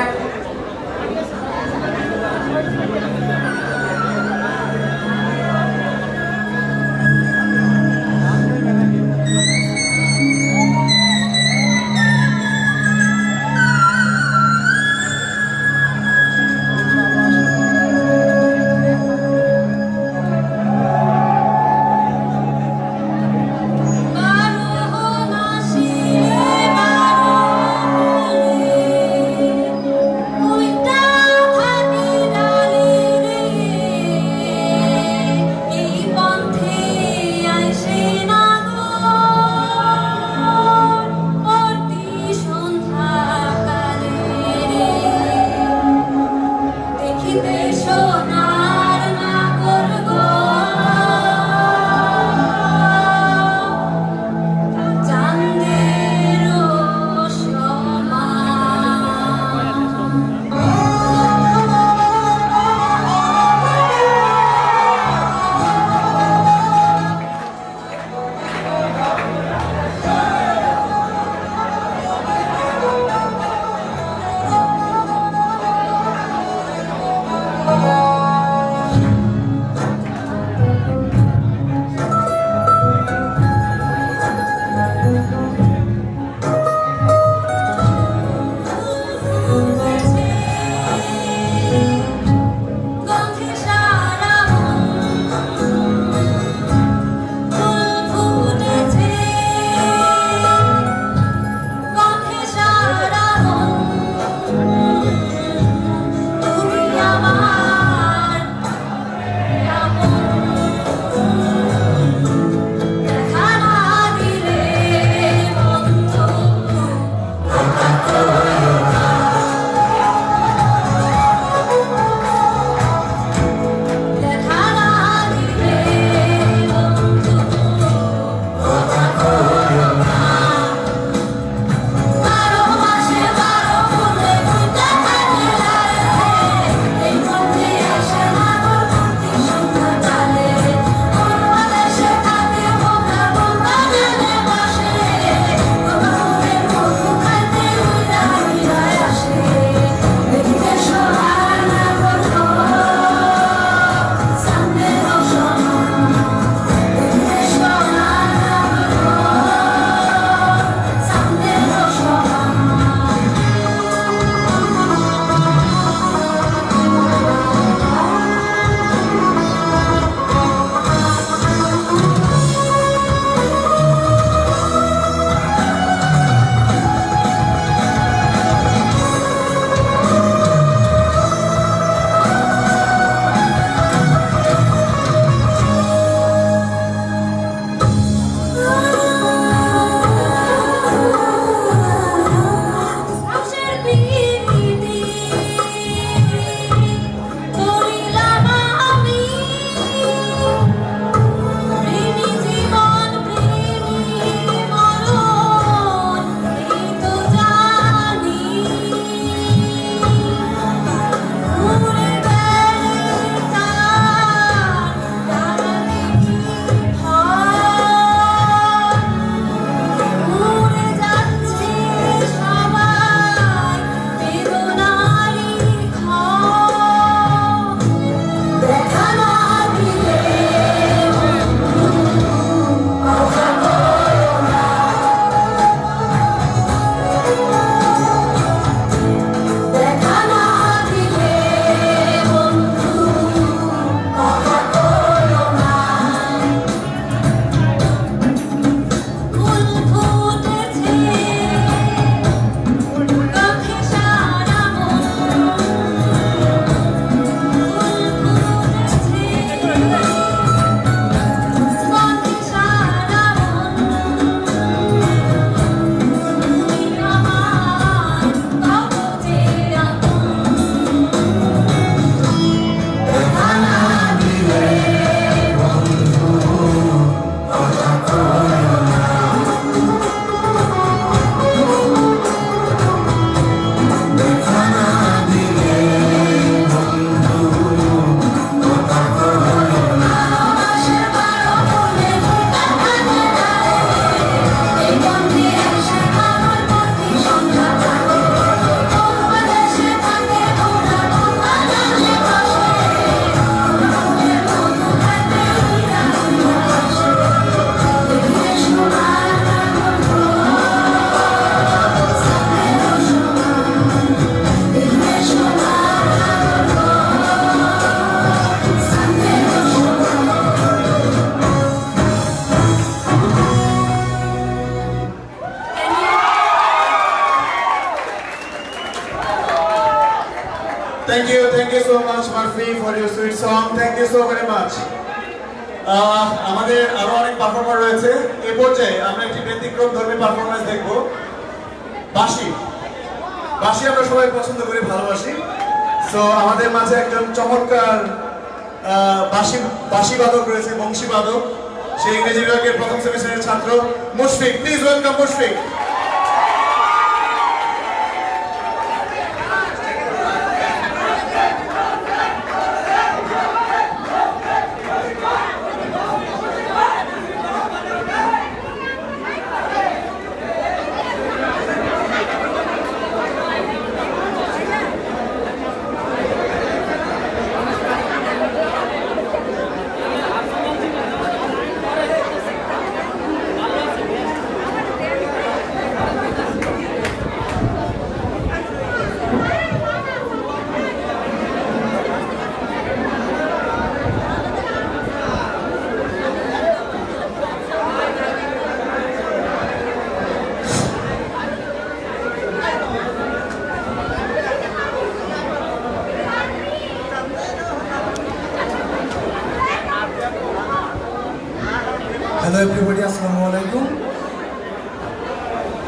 Thank you so much, Murphy, for your sweet song. Thank you so very much. আমাদের আরো অনেক পারফর্মার রয়েছে। এই পর্যায়ে আমরা একটি ব্যতিক্রম ধর্মী পারফরম্যান্স দেখব। বাঁশি আমরা সবাই পছন্দ করি, ভালোবাসি। সো আমাদের মাঝে একজন চমৎকার বাঁশি বাদক রয়েছে, বংশী বাদক। সেই ইংরেজি বিভাগের প্রথম সেমিস্টারের ছাত্র Mushfiq. Please welcome Mushfiq. Hello everybody, Assalamu alaikum.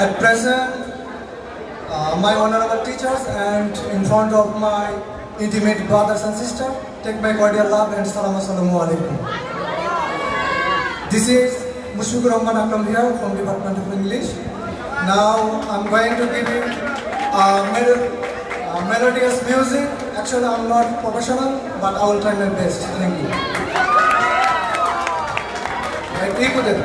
At present, my honorable teachers and in front of my intimate brothers and sisters, take my cordial love and Assalamu alaikum. This is Mushfiqur Rahman Akram here from Department of English. Now I'm going to give you melodious music. Actually, I'm not professional, but I will try my best. Thank you. Right, equal it.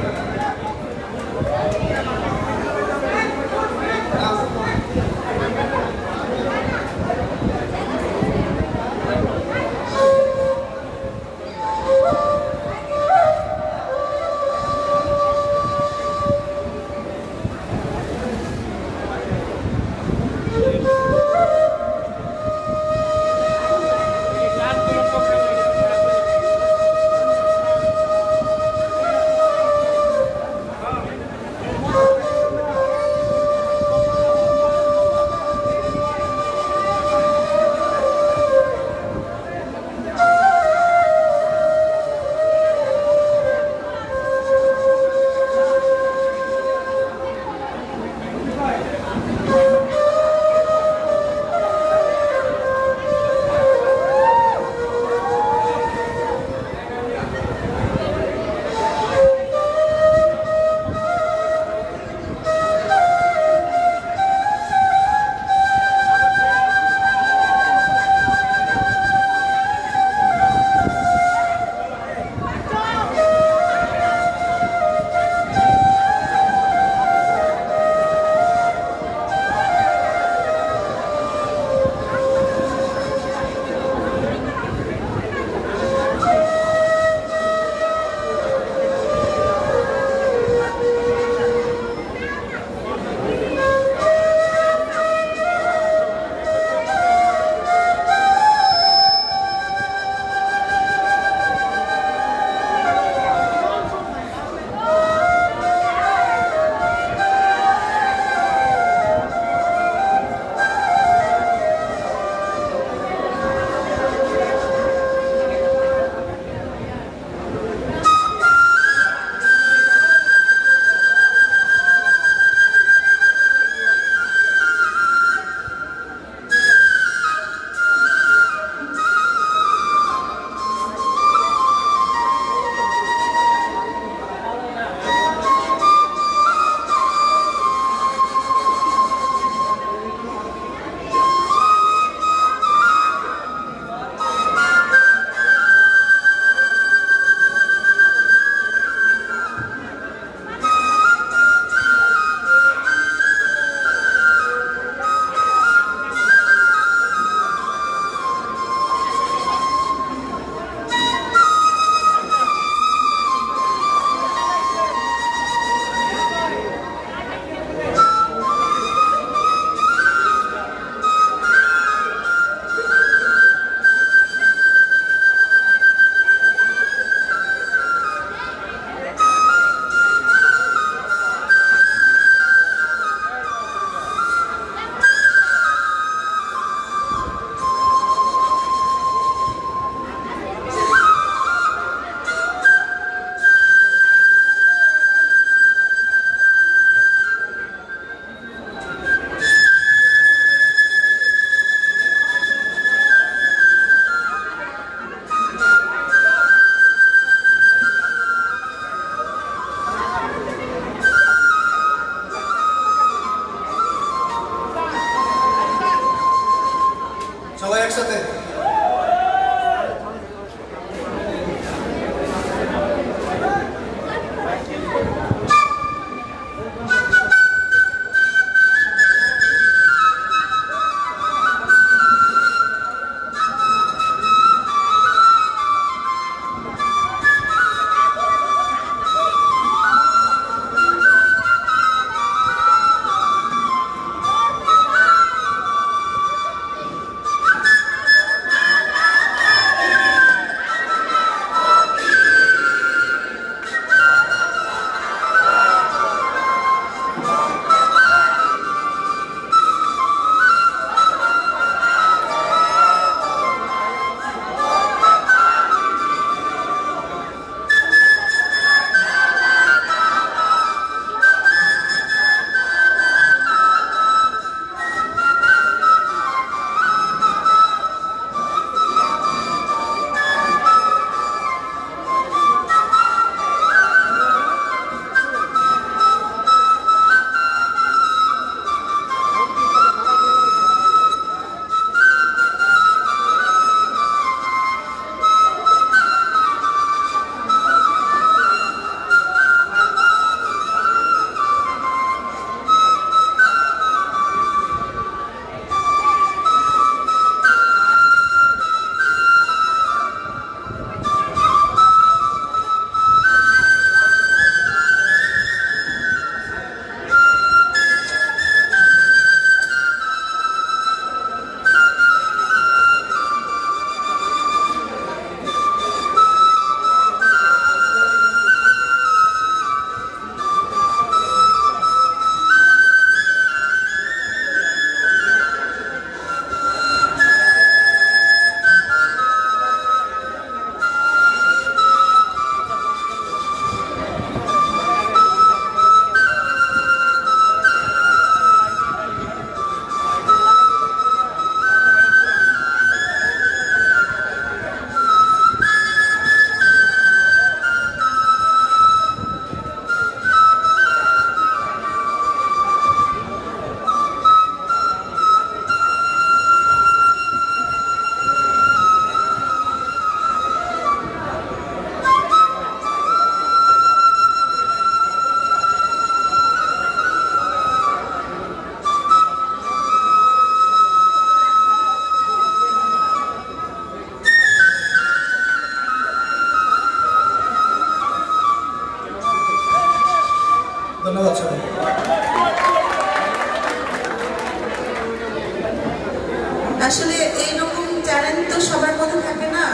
আসলে এইরকম talent তো সবার মধ্যে থাকে না,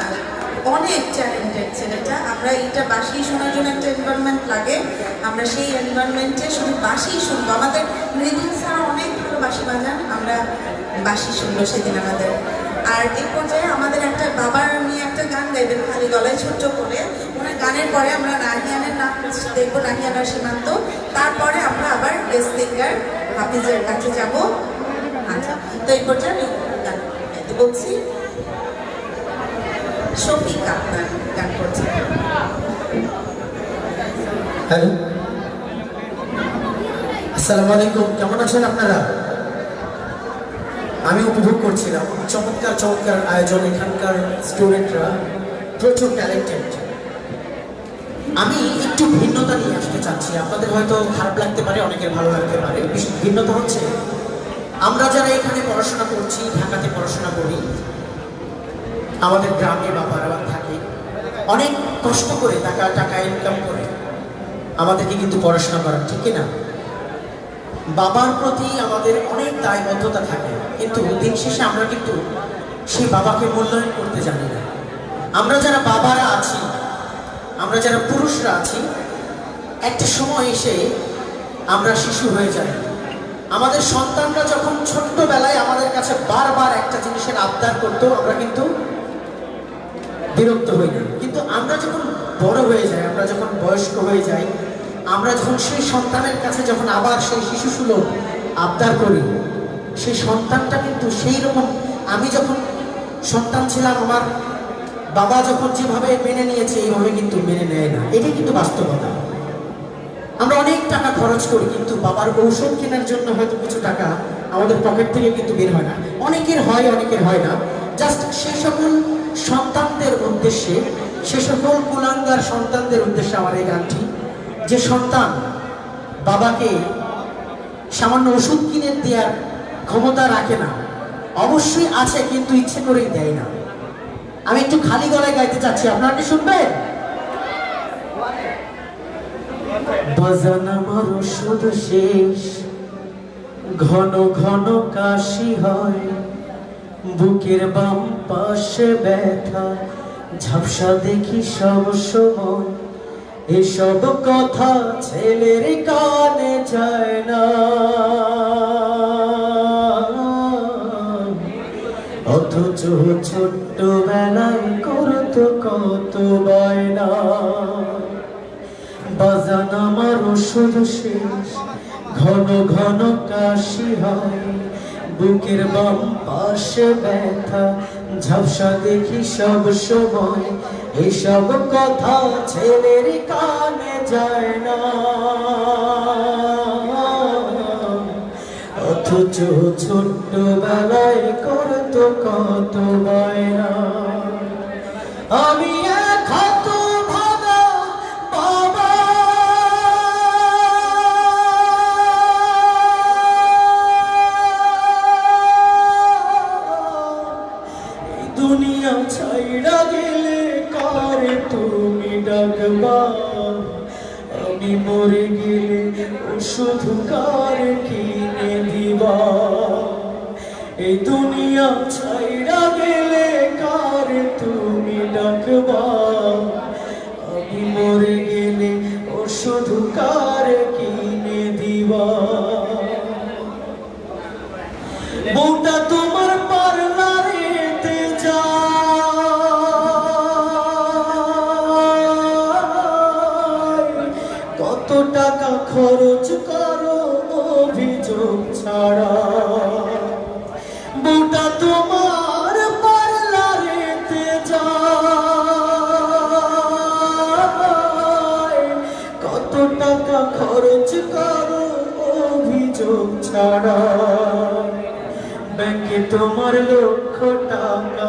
অনেক talented ছেলেটা। আমরা এটা বাঁশি শোনার জন্য একটা এনভায়রনমেন্ট লাগে, আমরা সেই এনভায়রনমেন্টে শুধু বাঁশি শুনবো। আমাদের মৃদুল স্যার অনেক ভালো বাঁশি বাজান, আমরা বাঁশি শুনবো সেদিন আমাদের। আর এই পর্যায়ে আমাদের একটা বাবার নিয়ে একটা গান গাইবেন খালি গলায় ছোট্ট করে। ওনার গানের পরে আমরা নাহিয়ানের নাচ দেখবো, নাহিয়ান আর সীমান্ত। তারপরে আমরা আবার গেস্ট সিঙ্গার হাফিজের কাছে যাব। আচ্ছা, তো এই পর্যায়ে আমি গান গাইতে বলছি। শফিক আপনার গান করছে। হ্যালো, আসসালামু আলাইকুম, কেমন আছেন আপনারা? আমি উপভোগ করছিলাম চমৎকার চমৎকার আয়োজন। এখানকার স্টুডেন্টরা প্রচুর ট্যালেন্টেড। আমি একটু ভিন্নতা নিয়ে আসতে চাচ্ছি। আপনাদের হয়তো খারাপ লাগতে পারে, অনেকের ভালো লাগতে পারে। ভিন্নতা হচ্ছে, আমরা যারা এখানে পড়াশোনা করছি, ঢাকাতে পড়াশোনা করি, আমাদের গ্রামে বাবারা থাকে, অনেক কষ্ট করে টাকা ইনকাম করে আমাদেরকে কিন্তু পড়াশোনা করার, ঠিক না? বাবার প্রতি আমাদের অনেক দায়বদ্ধতা থাকে, কিন্তু দিন শেষে আমরা কিন্তু সেই বাবাকে মূল্যায়ন করতে জানি না। আমরা যারা বাবারা আছি, আমরা যারা পুরুষরা আছি, একটা সময় এসে আমরা শিশু হয়ে যাই। আমাদের সন্তানরা যখন ছোট্টবেলায় আমাদের কাছে বারবার একটা জিনিসের আবদার করতো, আমরা কিন্তু বিরক্ত হই না। কিন্তু আমরা যখন বড় হয়ে যাই, আমরা যখন বয়স্ক হয়ে যাই, আমরা যখন সেই সন্তানের কাছে যখন আবার সেই শিশুসুলভ আবদার করি, সেই সন্তানটা কিন্তু সেই রকম, আমি যখন সন্তান ছিলাম, আমার বাবা যখন যেভাবে মেনে নিয়েছে, এইভাবে কিন্তু মেনে নেয় না। এটাই কিন্তু বাস্তবতা। আমরা অনেক টাকা খরচ করি, কিন্তু বাবার ঔষধ কেনার জন্য হয়তো কিছু টাকা আমাদের পকেট থেকে কিন্তু বের হয় না। অনেকের হয়, অনেকের হয় না। জাস্ট সেই সকল সন্তানদের উদ্দেশ্যে, সে সকল কুলাঙ্গার সন্তানদের উদ্দেশ্যে আমার এই গানটি, যে সন্তান বাবাকে সামান্য ওষুধ কিনে দেওয়ার ক্ষমতা রাখে না, অবশ্যই আছে কিন্তু ইচ্ছে করেই দেয় না। আমি একটু খালি গলায় গাইতে চাচ্ছি, আপনারা কি শুনবেন? বাজান আমার ওষুধ শেষ, ঘন ঘন কাশি হয়, বুকের বাম পাশে ব্যথা, ঝাপসা দেখি সব সময়। এসব কথা ছেলের কানে যায় না, অথচ ছোট্টবেলায় করতো কত বায়না। বাজান আমার ওষুধ শেষ, ঘন ঘন কাশি হয়, বুকের বাম পাশে ব্যথা, ঝাপসা দেখি সব সময়। এসব কথা ছেলের কানে যায় না, অথচ ছোট্টবেলায় করতো কত বায়না। আমি এক হতভাগা বাবা, এই দুনিয়া ছাইড়া গেলে কারে তুমি ডাকবা? আমি মরে গেলে ওষুধ কারে কিনে দিবা? এই দুনিয়া ছাইড়া গেলে কারে তুমি ডাকবা? আমি মরে গেলে ওষুধ কারে কিনে দিবা? বউটা তোমার পার্লারেতে যায়, কত টাকা খরচ করো অভিযোগ ছাড়া। বউটা তোমার পার্লারেতে যায়, কত টাকা খরচ করো অভিযোগ ছাড়া। ব্যাংকে তোমার লক্ষ টাকা,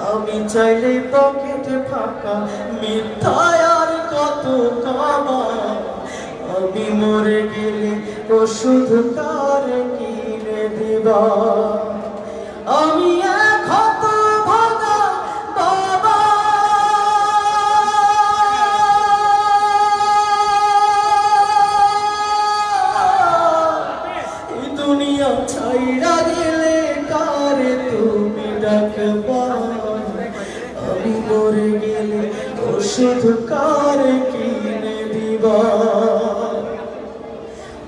আমি চাইলে পকেটে ফাঁকা। মিথ্যায় আর কত কামা, আমি মরে গেলে ওষুধ কারে কিনে দিবা? আমি এক হতভাগা বাবা, এই দুনিয়া ছাইড়া গেলে কারে তুমি একবার আমি মরে গেলে ওষুধ কারে কিনে দিবা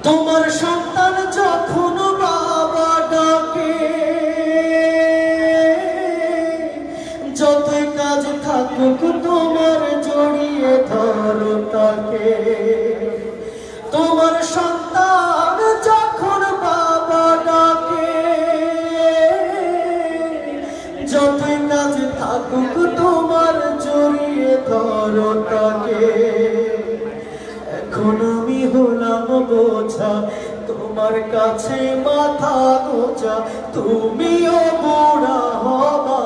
তোমার সন্তান যখন বাবা ডাকে যতই কাজ থাকুক তোমার জড়িয়ে ধরো তাকে তোমার সন্তান যখন বাবা ডাকে যতই কাজ থাকুক তোমার জড়িয়ে ধরো তাকে এখন আমি হলাম বোঝা তোমার কাছে মাথা গোছা তুমিও বুড়া হবা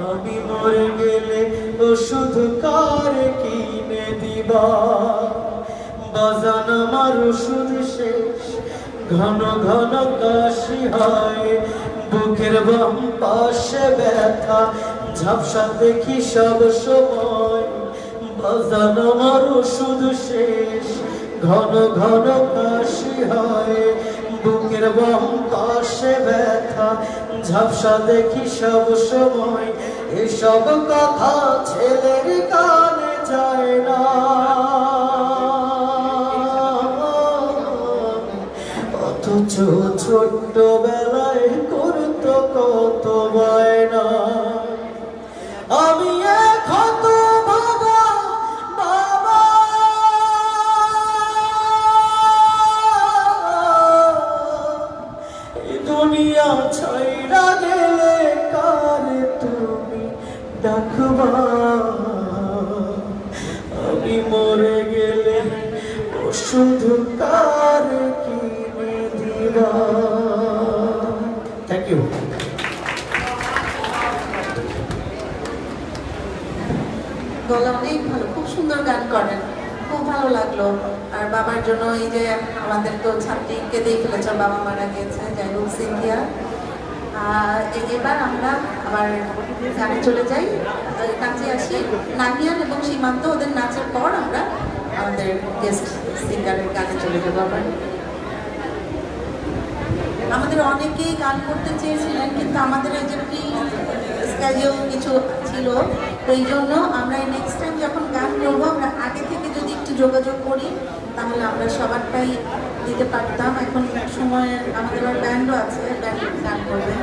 আমি মরে গেলে ওষুধ কারে কিনে দিবা বাজান আমার ওষুধ শেষ ঘন ঘন কাশি হয় বুকের বাম পাশে ব্যথা ঝাপসা দেখি সব সময় বাজান আমার ওষুধ শেষ ঘন ঘন কাশি হয় বুকের বাম পাশে ব্যথা ঝাপসা দেখি সব সময় এসব কথা ছেলের কানে যায় না অথচ ছোট্ট বেলায় করতো কত বায়না আমি ক্ষত ভাগা বাবা এই দুনিয়া ছাইড়া গেলে কারে তুমি ডাকবা আমি মরে গেলে ওষুধ কারে কিনে দিবা থ্যাংক ইউ গলা অনেক ভালো, খুব সুন্দর গান করেন, খুব ভালো লাগলো। আর বাবার জন্য এই যে আমাদের তো ছাত্রীকে দিয়ে ফেলেছ, বাবা মারা গিয়েছে, যাই হোক সিনথিয়া। এবার আমরা আবার গানে চলে যাই, নাচে আসি। নাহিয়ান এবং সীমান্ত ওদের নাচের পর আমরা আমাদের গেস্ট সিঙ্গারের গানে চলে যাবো। আবার আমাদের অনেকেই গান করতে চেয়েছিলেন, কিন্তু আমাদের ওই যে প্রি স্কেডিউল কিছু ছিল, এই জন্য আমরা নেক্সট টাইম যখন গান করবো আমরা আগে থেকে যদি একটু যোগাযোগ করি তাহলে আমরা সবারটাই দিতে পারতাম। এখন সময় আমাদের আর ব্যান্ডও আছে, ব্যান্ড গান করবে।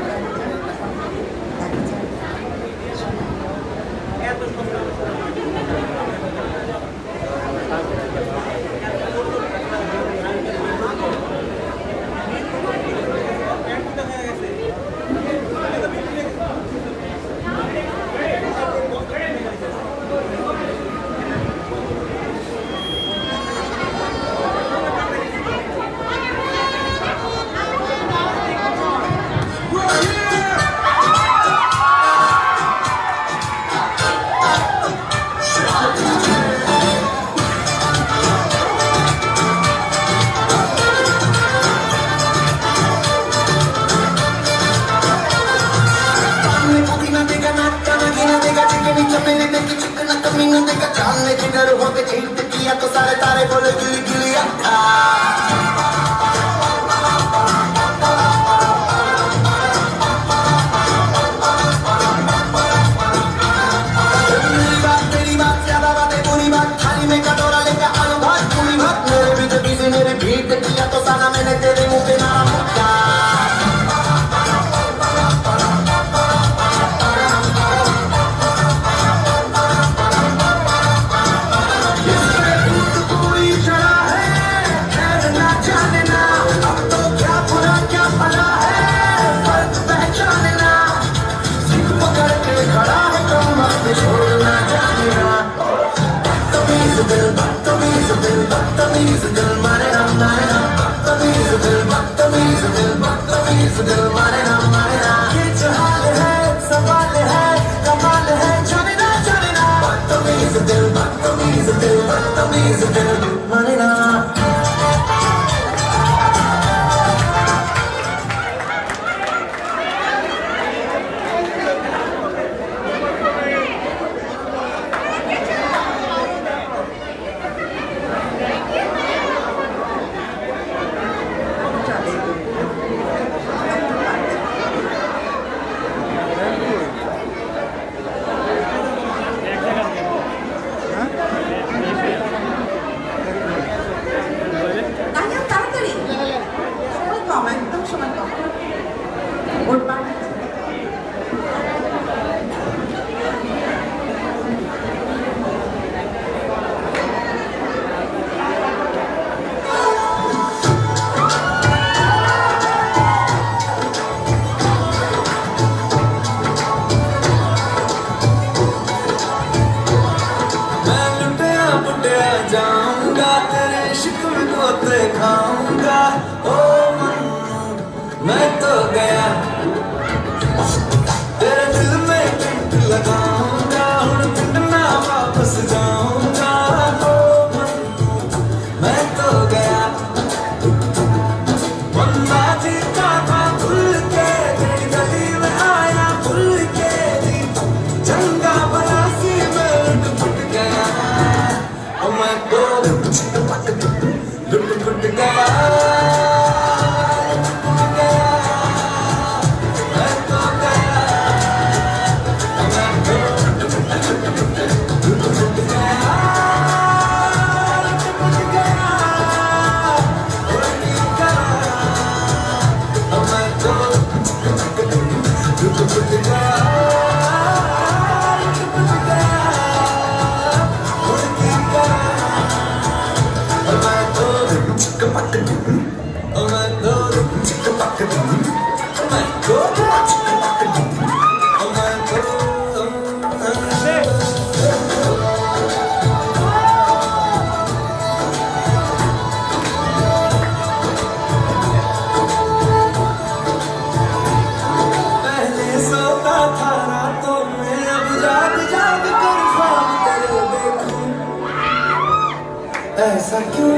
ऐसा क्यों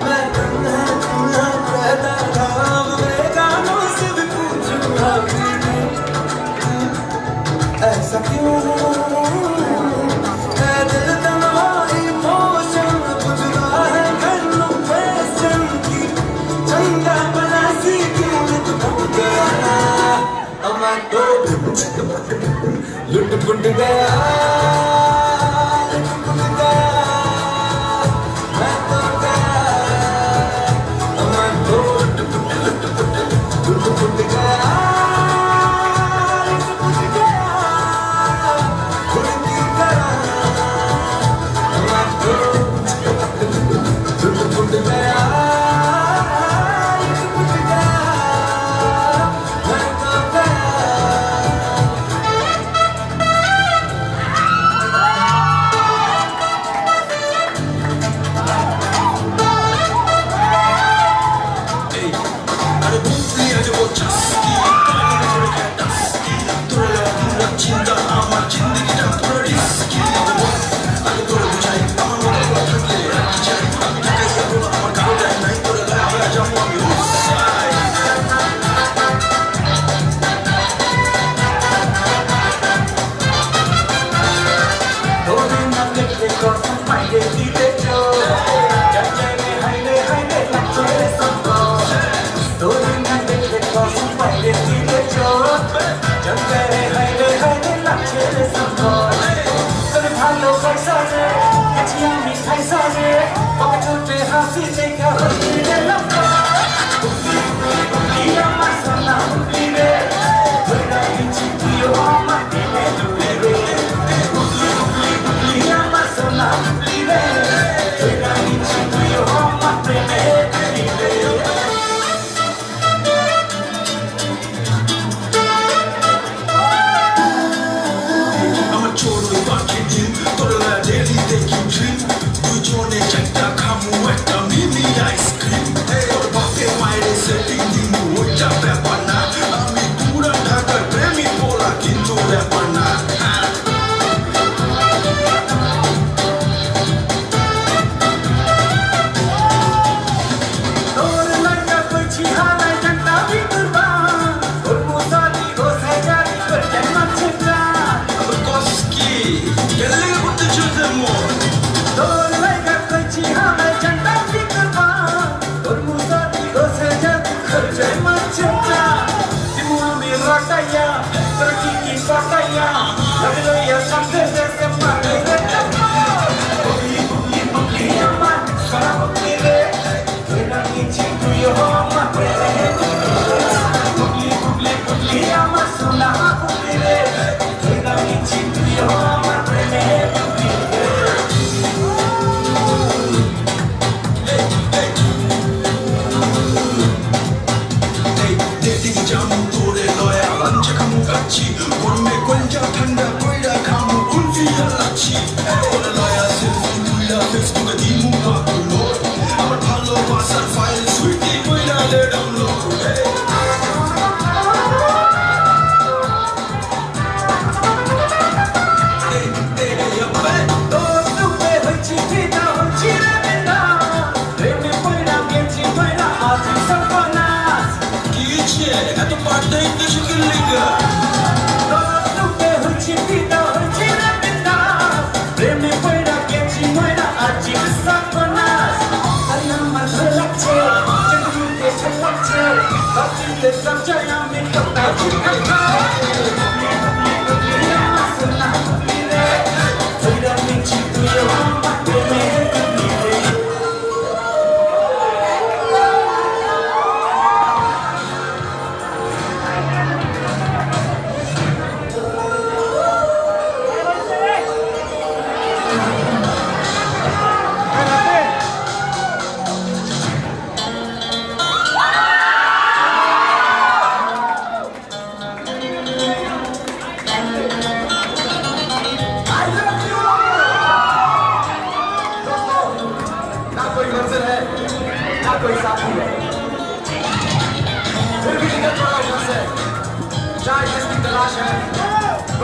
मैं तन्हा रहता था मेरे गानों से भी पूछूंगा ऐसा क्यों है दिल तन्हा इमोशन बुझ रहा है घरों क्वेश्चन की चंगा बना सी क्यों तू टूट गया अब मैं तो लुट पुट गया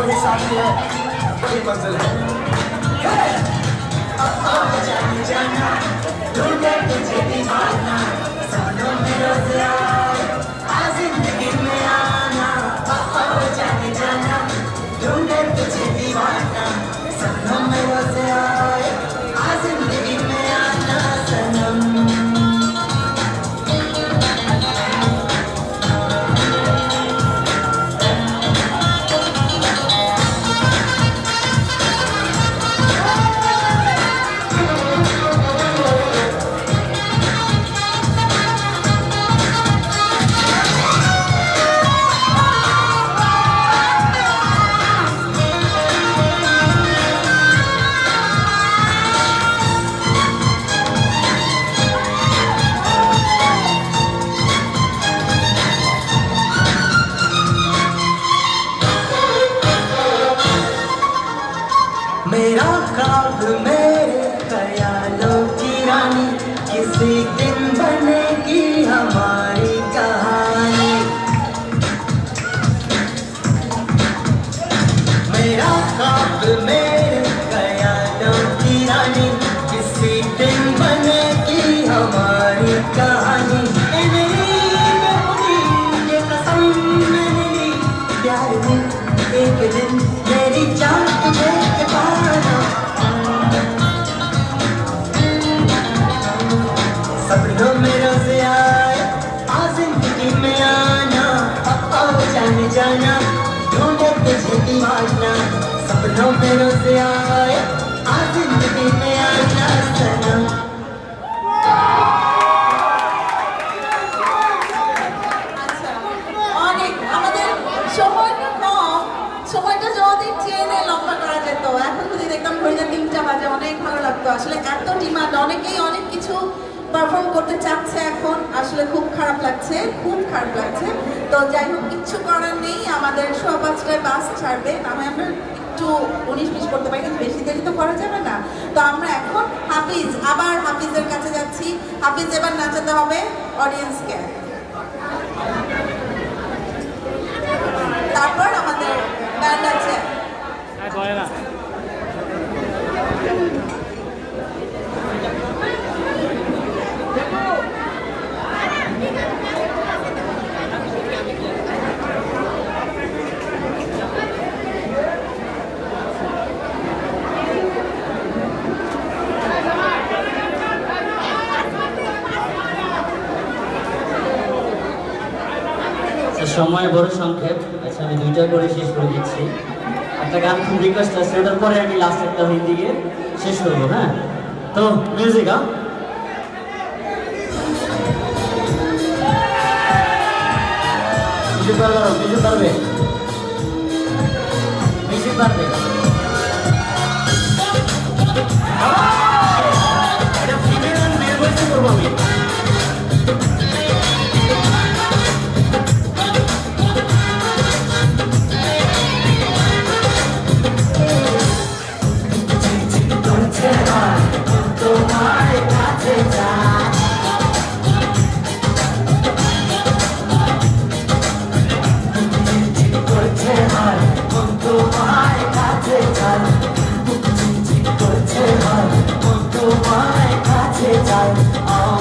वही साथी है, वही मंजिल है। जाने जाना ढूंढे तुझे दीवाना सपनों में रोज आए आ जिंदगी में आना जाने जाना ढूंढे तुझे दीवाना सपनों में रोज आए आ जिंदगी में आना सनम मेरा ख्वाब मेरे ख्यालों की रानी किसी दिन बनेगी हमारी कहानी मेरा ख्वाब मेरे ख्यालों की रानी किसी दिन बनेगी हमारी कहानी ए मेरी बेखुदी ये कसम मैंने ली प्यार में एक दिन मेरी जान तुझे के पाना सपनों में रोज आए आ जिंदगी में आना जाने जाना ढूंढे तुझे दीवाना सपनों में रोज आए आ जिंदगी में आना सनम আচ্ছা অনেক আমাদের সময়টা কম সময়টা যদি চেনে লম্বা করা যেত এখন যদি দেখতাম ঘড়িতে 3টা বাজে অনেক ভালো লাগতো আসলে এত ডিমান্ড অনেকেই অনেক কিছু পারফর্ম করতে চাচ্ছে এখন আসলে খুব খারাপ লাগছে তো যাই হোক কিচ্ছু করার নেই আমাদের 5:15 বাস ছাড়বে না হয় আমরা একটু 19-20 করতে পারি কিন্তু বেশি দেরি তো করা যাবে না তো আমরা এখন আবার হাফিজের কাছে যাচ্ছি হাফিজ এবার নাচাতে হবে অডিয়েন্সকে তারপর আমাদের ব্যান্ড আছে সময় বড় সংক্ষেপ আচ্ছা আমি 2টা করে শেষ করে দিচ্ছি একটা গান খুব রিকোয়েস্ট আছে ওটার পরে আমি লাস্ট একটা হিন্দি গিয়ে শেষ করবো হ্যাঁ তো মিউজিক মিউজিক পারবে এটা ফিমেল আর মেল ভয়েসে করবো আমি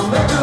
I'm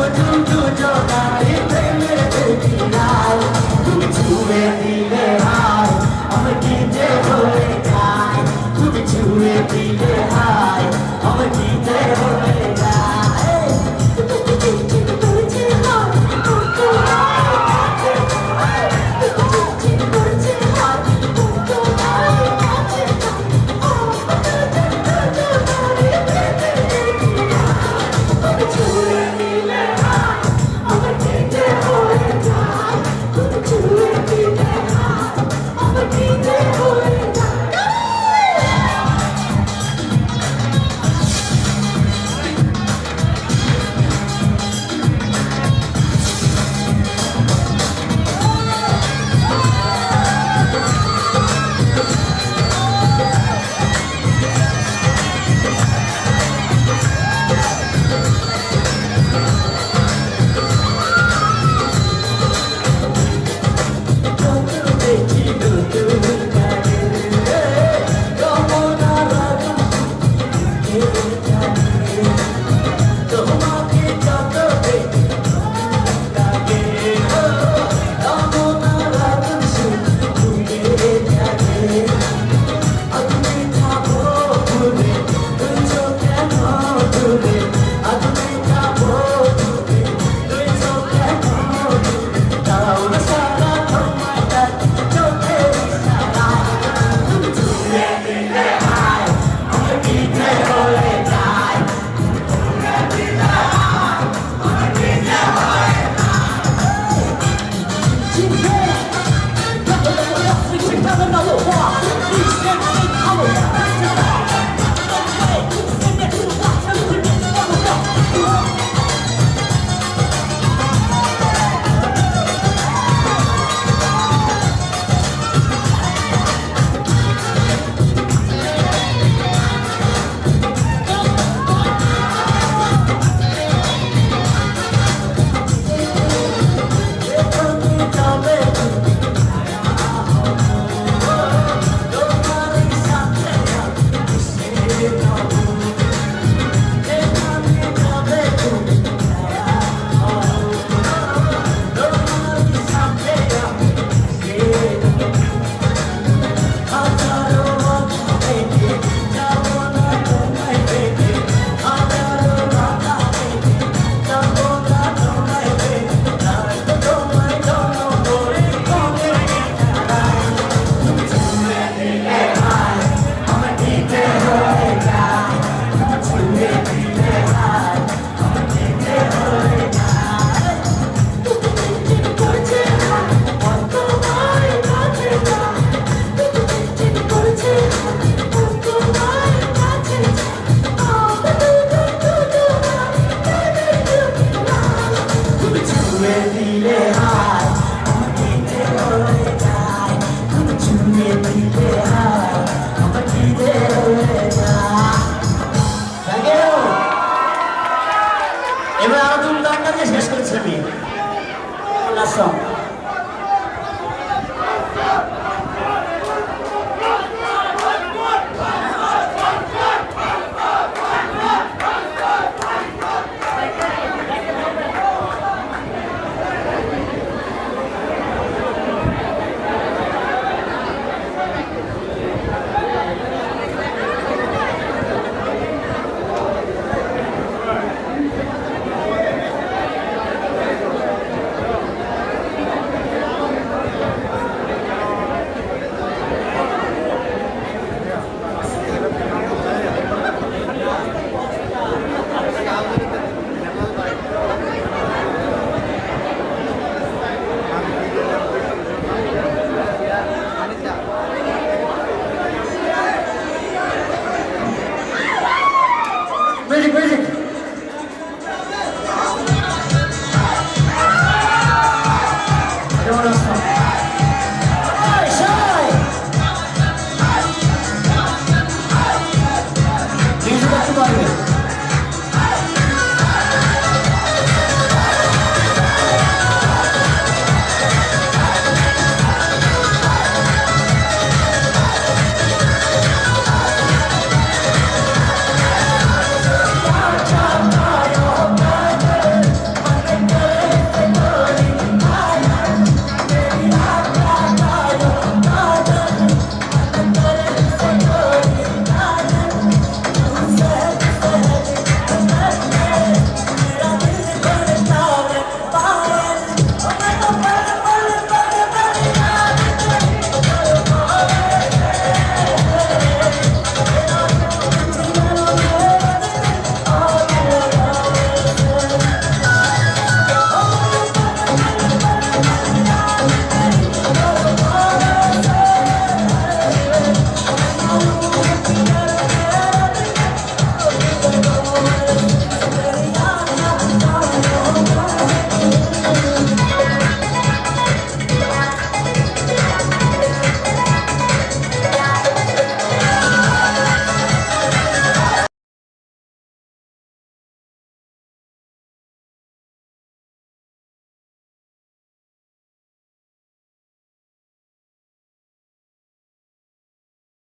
last song.